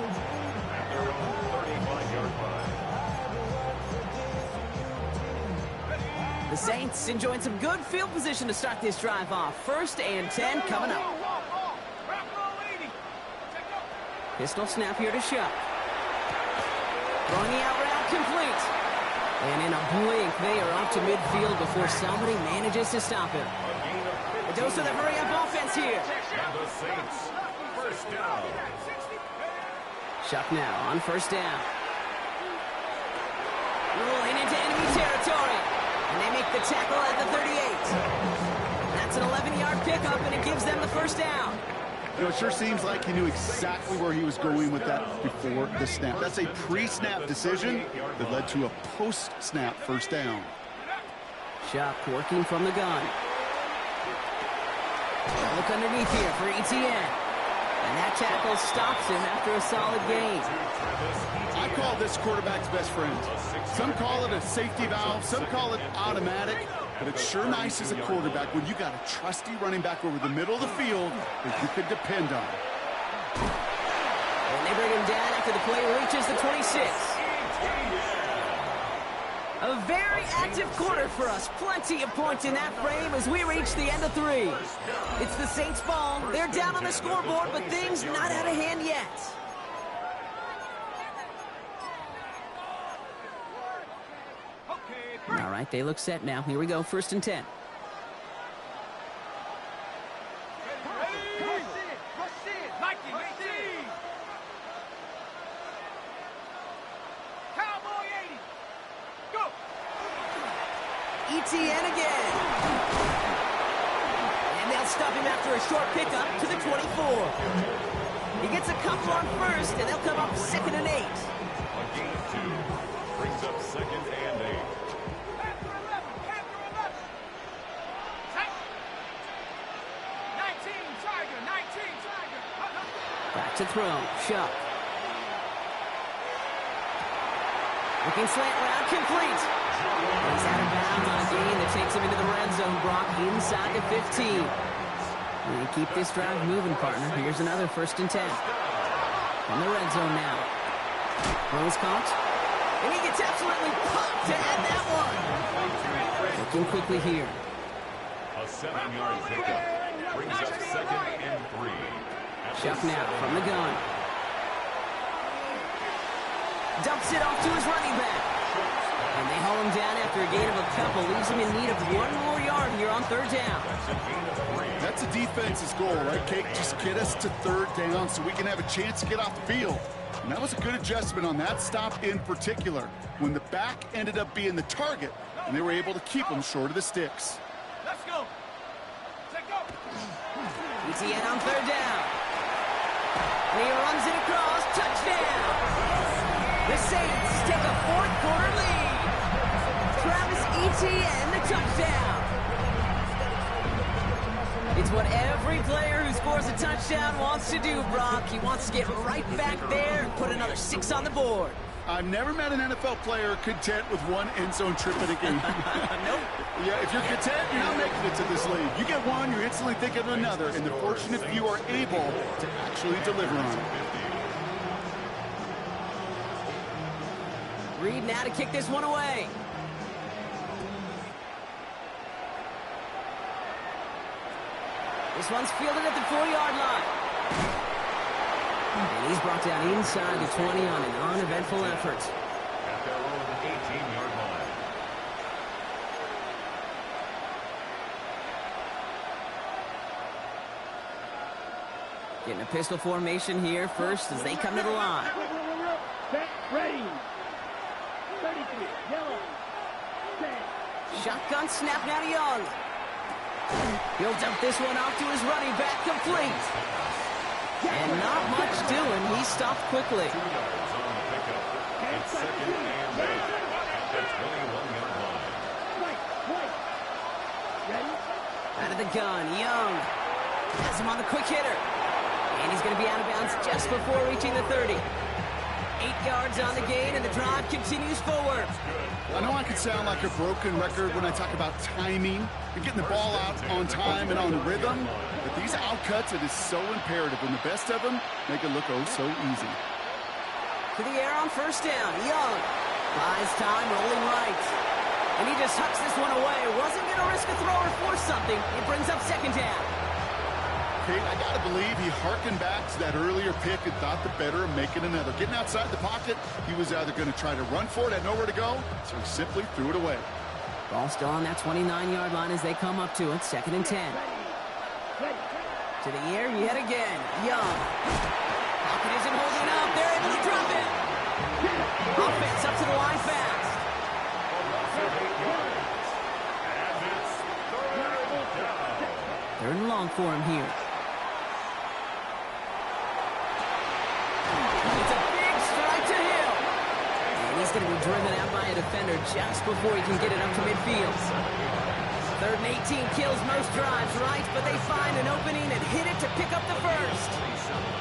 The Saints enjoying some good field position to start this drive off. First and 10 coming up. Pistol snap here to Shuck. Throwing the out route complete. And in a blink, they are up to midfield before somebody manages to stop him. A dose of the hurry-up offense here. And the Saints, first down. Shuck now on first down. Rolling into enemy territory. And they make the tackle at the 38. That's an 11-yard pickup, and it gives them the first down. You know, it sure seems like he knew exactly where he was going with that before the snap. That's a pre-snap decision that led to a post-snap first down. Shuck working from the gun. Look underneath here for ETN. And that tackle stops him after a solid gain. I call this quarterback's best friend. Some call it a safety valve, some call it automatic, but it's sure nice as a quarterback when you got a trusty running back over the middle of the field that you can depend on. And they bring him down after the play reaches the 26. A very active quarter for us. Plenty of points in that frame as we reach the end of 3. It's the Saints' ball. They're down on the scoreboard, but things not out of hand yet. All right, they look set now. Here we go, 1st and 10. ETN again. And they'll stop him after a short pickup to the 24. He gets a couple on first, and they'll come up 2nd and 8. A gain of 2 brings up 2nd and 8. Panther 11. 19 Tiger. Back to throw. Shuck. Looking slant route, complete. He's out of bounds on a gain that takes him into the red zone, Brock, inside the 15. And keep this drive moving, partner. Here's another 1st and 10. From the red zone now. Throws caught. And he gets absolutely pumped to add that one. Looking quickly here. A 7-yard pickup brings up 2nd and 3. Shuck now from the gun. Dumps it off to his running back. And they haul him down after a gain of a couple. Leaves him in need of 1 more yard here on 3rd down. That's a defense's goal, right, Cake? Just get us to 3rd down so we can have a chance to get off the field. And that was a good adjustment on that stop in particular, when the back ended up being the target, and they were able to keep him short of the sticks. Let's go. Let's go. ETN on 3rd down. And he runs it across. Touchdown. The Saints take a 4th quarter lead. Travis Etienne, the touchdown. It's what every player who scores a touchdown wants to do, Brock. He wants to get right back there and put another 6 on the board. I've never met an NFL player content with 1 end zone trip in a game. Nope. Yeah, if you're content, you're not making it to this league. You get one, you're instantly thinking of another, and the fortunate few are able to actually deliver on it. Reed now to kick this one away. This one's fielded at the 4-yard line. And he's brought down inside the 20 on an uneventful effort. At their own 18-yard line. Getting a pistol formation here first as they come to the line. Set, ready. 33, yellow. Set. Shotgun snap now to Young. He'll dump this one off to his running back, complete. And not much doing. He stopped quickly. 2 yards on the pickup. It's 2nd and 8 at the 21-yard line. Right. Ready? Out of the gun, Young has him on the quick hitter. And he's going to be out of bounds just before reaching the 30. 8 yards on the gain, and the drive continues forward. I know I can sound like a broken record when I talk about timing and getting the ball out on time and on rhythm, but these outcuts, it is so imperative, and the best of them make it look oh so easy. To the air on 1st down, Young buys time, rolling right. And he just tucks this one away. Wasn't going to risk a throw or force something. It brings up 2nd down. Okay, I got to believe he hearkened back to that earlier pick and thought the better of making another. Getting outside the pocket, he was either going to try to run for it, had nowhere to go, so he simply threw it away. Ball still on that 29-yard line as they come up to it, 2nd and 10. To the air yet again, Young. Pocket isn't holding up. They're able to drop it. Offense up to the line fast. Third and long for him here. It's a big strike to Hill. And he's going to be driven out by a defender just before he can get it up to midfield. Third and 18 kills most drives, right? But they find an opening and hit it to pick up the first.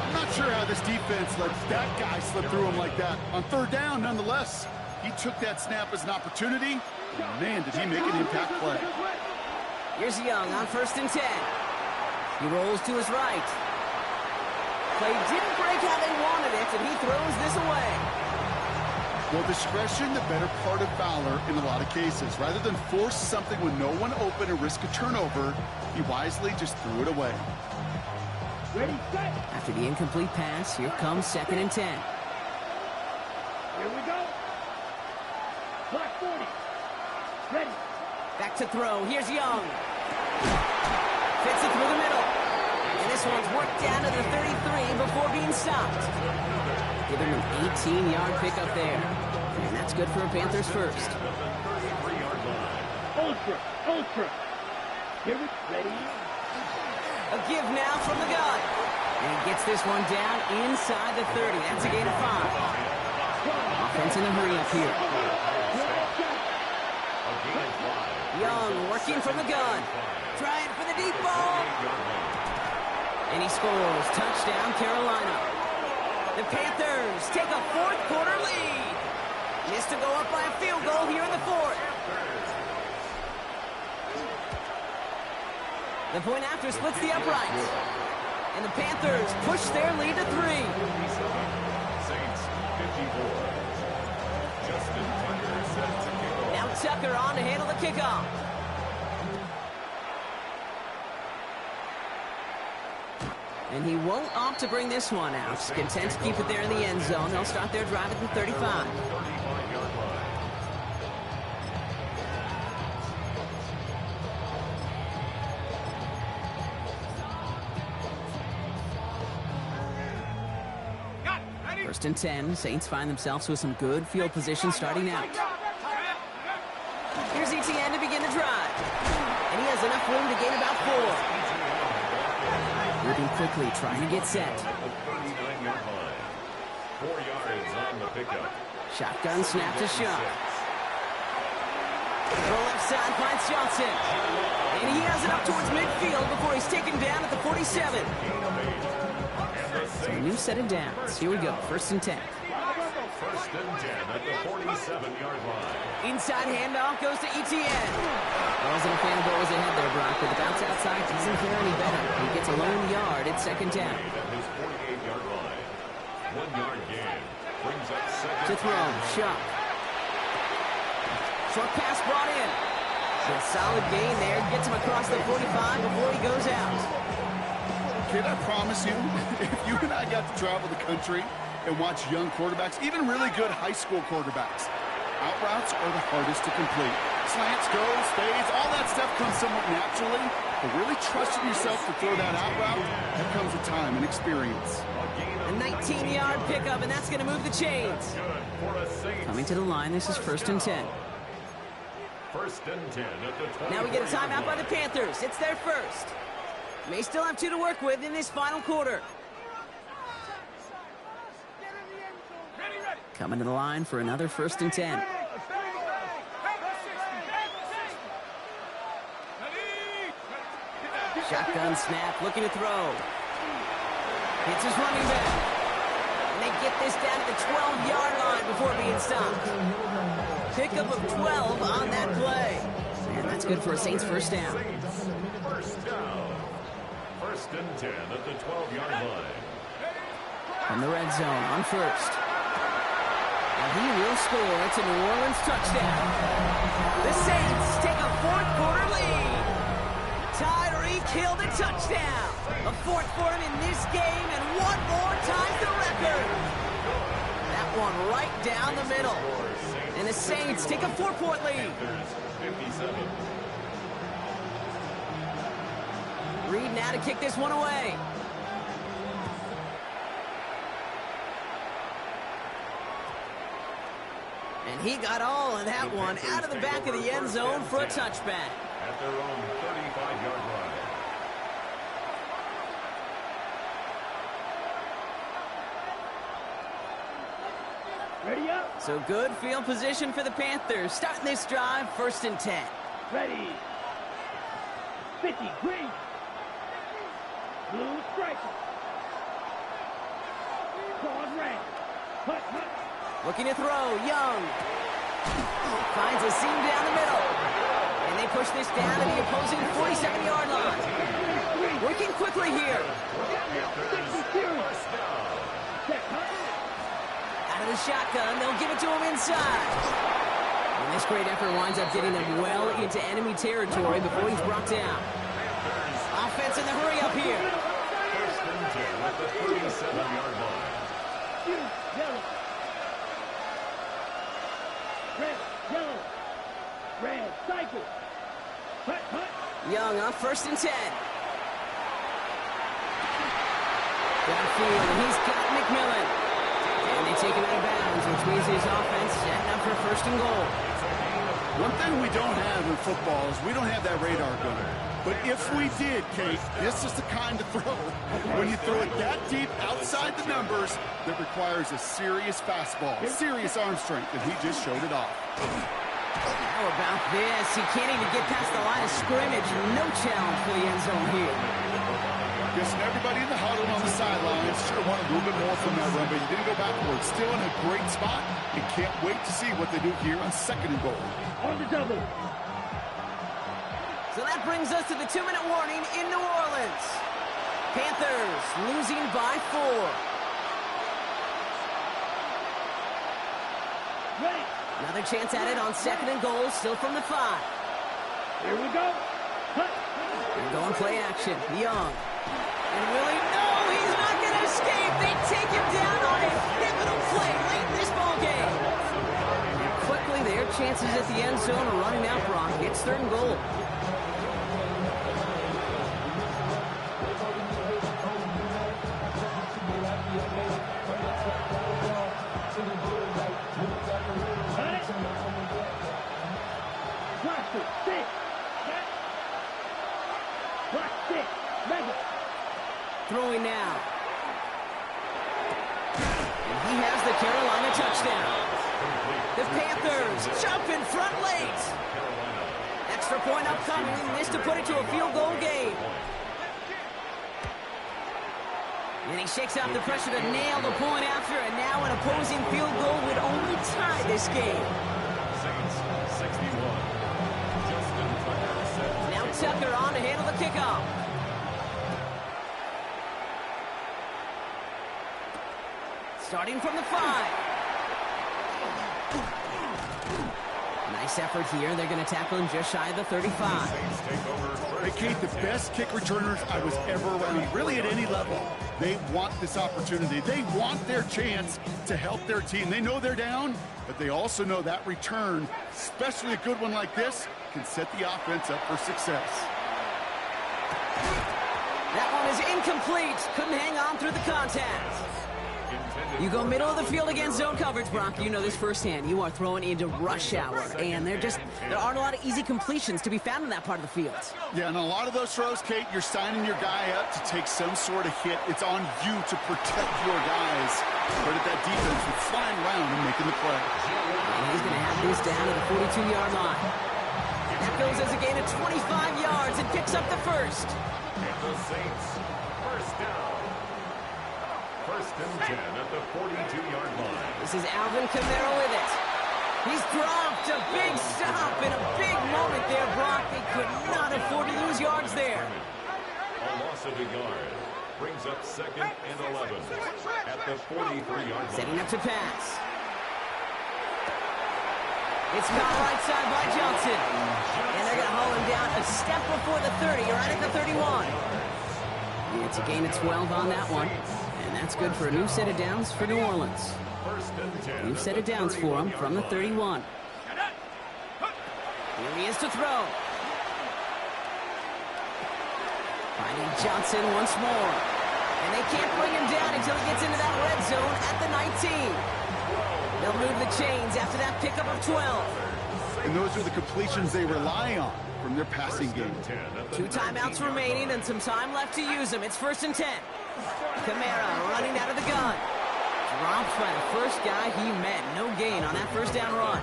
I'm not sure how this defense let that guy slip through him like that. On third down, nonetheless, he took that snap as an opportunity. And man, did he make an impact play. Here's Young on 1st and 10. He rolls to his right. Play didn't break how they wanted it, and he throws this away. Well, discretion, the better part of valor in a lot of cases. Rather than force something with no one open and risk a turnover, he wisely just threw it away. Ready, set. After the incomplete pass, here comes 2nd and 10. Here we go. Clock 40. Ready. Back to throw. Here's Young. Fits it through the middle. And this one's worked down to the 33 before being stopped. Give him an 18-yard pickup there. And that's good for a Panthers first. Ultra. Here we ready. A give now from the gun. And he gets this one down inside the 30. That's a gain of 5. Offense in a hurry up here. Young working from the gun. Trying for the deep ball. And he scores. Touchdown, Carolina. The Panthers take a fourth-quarter lead. Missed to go up by a field goal here in the fourth. The point after splits the uprights. And the Panthers push their lead to 3. Saints 54. Justin Tucker set to kick off. Now Tucker on to handle the kickoff. And he won't opt to bring this one out. Content to keep it there in the end zone. They'll start their drive at the 35. 35-yard line. Got it. Ready? 1st and 10. Saints find themselves with some good field position starting out. Here's ETN to begin the drive. And he has enough room to gain about 4. Moving quickly, trying to get set. 39-yard line. 4 yards on the pickup. Shotgun snap to Shuck. Throw left side finds Johnson. And he has it up towards midfield before he's taken down at the 47. So a new set of downs. Here we go, 1st and 10. 1st and 10 at the 47-yard line. Inside handoff goes to ETN. I wasn't a fan of what was ahead there, Brock, but the bounce outside doesn't fare any better. He gets a lone yard at 2nd down. At his 48-yard line. 1-yard gain. Brings up 2nd. To throw, Shuck. Short pass brought in. A solid gain there. Gets him across the 45 before he goes out. Kid, I promise you, if you and I got to travel the country and watch young quarterbacks, even really good high school quarterbacks, out routes are the hardest to complete. Slants, goes, fades, all that stuff comes somewhat naturally, but really trusting yourself to throw that out route, that comes with time and experience. A 19-yard pickup, and that's going to move the chains. Coming to the line, this is 1st and 10. 1st and 10 at the 20. Now we get a timeout by the Panthers. It's their first. May still have 2 to work with in this final quarter. Coming to the line for another 1st and 10. Shotgun snap, looking to throw. Hits his running back. And they get this down to the 12-yard line before being stopped. Pickup of 12 on that play. And that's good for a Saints first down. First down. 1st and 10 at the 12-yard line. From the red zone on 1st. And he will score. It's a New Orleans touchdown. The Saints take a fourth-quarter lead. Tyreek Hill the touchdown. A 4th for him in this game, and 1 more ties the record. That one right down the middle. And the Saints take a 4-point lead. 57. Reed now to kick this one away. And he got all of that one out of the back of the end zone for a touchback. At their own 35-yard line. Ready up. So good field position for the Panthers. Starting this drive, 1st and 10. Ready. 50, green. Blue striker. Claws red. Hut, hut. Looking to throw, Young. Finds a seam down the middle. And they push this down to the opposing 47-yard line. Working quickly here. Out of the shotgun, they'll give it to him inside. And this great effort winds up getting them well into enemy territory before he's brought down. Offense in the hurry up here. 1st and 10 at the 37-yard line. Yellow. Red, yellow. Red, cycle. Hut, hut. Young up 1st and 10. Downfield, and he's got McMillan. And they take him out of bounds, which means his offense setting up for 1st and goal. One thing we don't have in football is we don't have that radar gun. But if we did, Kate, this is the kind of throw, when you throw it that deep outside the numbers, that requires a serious fastball, serious arm strength, and he just showed it off. How about this? He can't even get past the line of scrimmage. No challenge for the end zone here. Guessing everybody in the huddle on the sidelines sure wanted a little bit more from that run, but he didn't go backwards. Still in a great spot, and can't wait to see what they do here on 2nd and goal. On the double. So that brings us to the 2-minute warning in New Orleans. Panthers losing by 4. Ready. Another chance at it on 2nd and goal, still from the 5. Here we go. Hut. They're going play action. Young. And Willie, no, he's not going to escape. They take him down on a pivotal play late in this ballgame. Quickly, their chances at the end zone are running out, Brock. It's 3rd and goal. Throwing now. And he has the Carolina touchdown. The Panthers jump in front late. Extra point upcoming. This to put it to a field goal game. And he shakes out the pressure to nail the point after, and now an opposing field goal would only tie this game. Saints 61. Justin Tucker set. Now Tucker on to handle the kickoff. Starting from the 5. Nice effort here. They're going to tackle him just shy of the 35. Saints take over. Hey, Kate, the best kick returners I was ever around, really at any level. They want this opportunity. They want their chance to help their team. They know they're down, but they also know that return, especially a good one like this, can set the offense up for success. That one is incomplete. Couldn't hang on through the contact. You go middle of the field against zone coverage, Brock. You know this firsthand. You are throwing into rush hour, and there aren't a lot of easy completions to be found in that part of the field. Yeah, and a lot of those throws, Kate, you're signing your guy up to take some sort of hit. It's on you to protect your guys. But at that defense, it's flying around and making the play. And he's going to have this down to the 42-yard line. That goes as a gain of 25 yards and picks up the first. And the Saints, first down. 1st and 10 at the 42-yard line. This is Alvin Kamara with it. He's dropped a big stop in a big moment there, Brock. They could not afford to lose yards there. A loss of a yard brings up 2nd and 11 at the 43-yard line. Setting up to pass. It's caught right side by Johnson. And they're going to haul him down a step before the 30, right at the 31. And it's a gain of 12 on that one. And that's good for a new set of downs for New Orleans. 1st and 10. New set of downs for him from the 31. Here he is to throw. Finding Johnson once more. And they can't bring him down until he gets into that red zone at the 19. They'll move the chains after that pickup of 12. And those are the completions they rely on from their passing game. 2 timeouts remaining and some time left to use them. It's 1st and 10. Kamara running out of the gun. Dropped by the first guy he met. No gain on that first down run.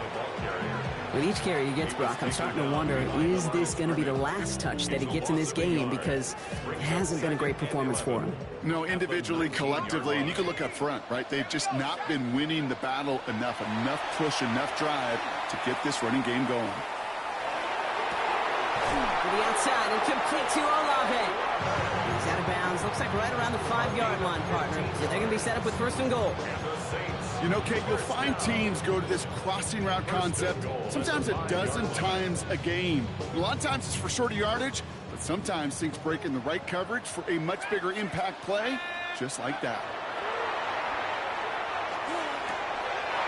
With each carry he gets, Brock, I'm starting to wonder, is this going to be the last touch that he gets in this game? Because it hasn't been a great performance for him. No, individually, collectively, and you can look up front, right? They've just not been winning the battle enough push, enough drive to get this running game going. To the outside and complete to Olave. He's out of bounds. Looks like right around the 5-yard line, partner. So they're going to be set up with 1st and goal. You know, Kate, you'll find teams go to this crossing route concept sometimes a dozen times a game. A lot of times it's for shorter yardage, but sometimes things break in the right coverage for a much bigger impact play, just like that.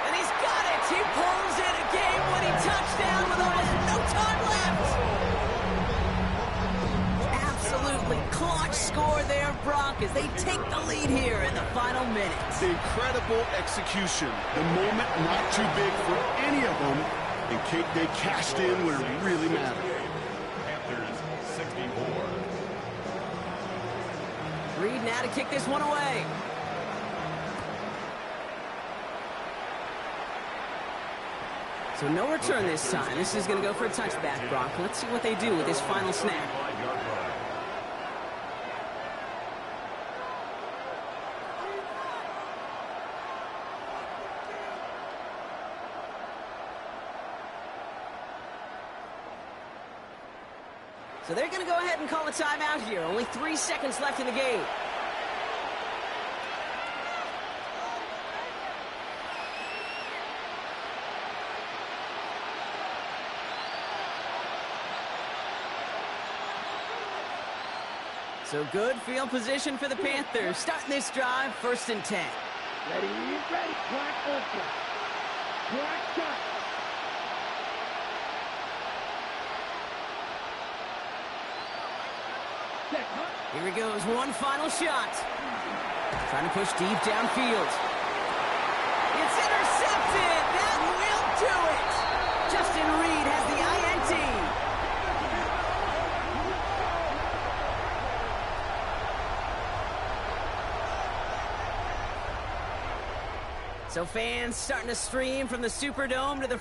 And he's got it. He pulls in a game-winning touchdown with almost no time left. Absolutely clutch score there, Brock, as they take the lead here in the final minutes. The incredible execution. The moment not too big for any of them. And Kate, they cashed in when it really mattered. Panthers 64. Reed now to kick this one away. So no return this time. This is going to go for a touchback, Brock. Let's see what they do with this final snap. So they're going to go ahead and call a timeout here. Only 3 seconds left in the game. So good field position for the Panthers. Starting this drive, 1st and 10. Ready, ready. Black ultra. Black shot. Here he goes, one final shot. Trying to push deep downfield. It's intercepted. That will do it. Justin Reed has the INT. So fans starting to stream from the Superdome to the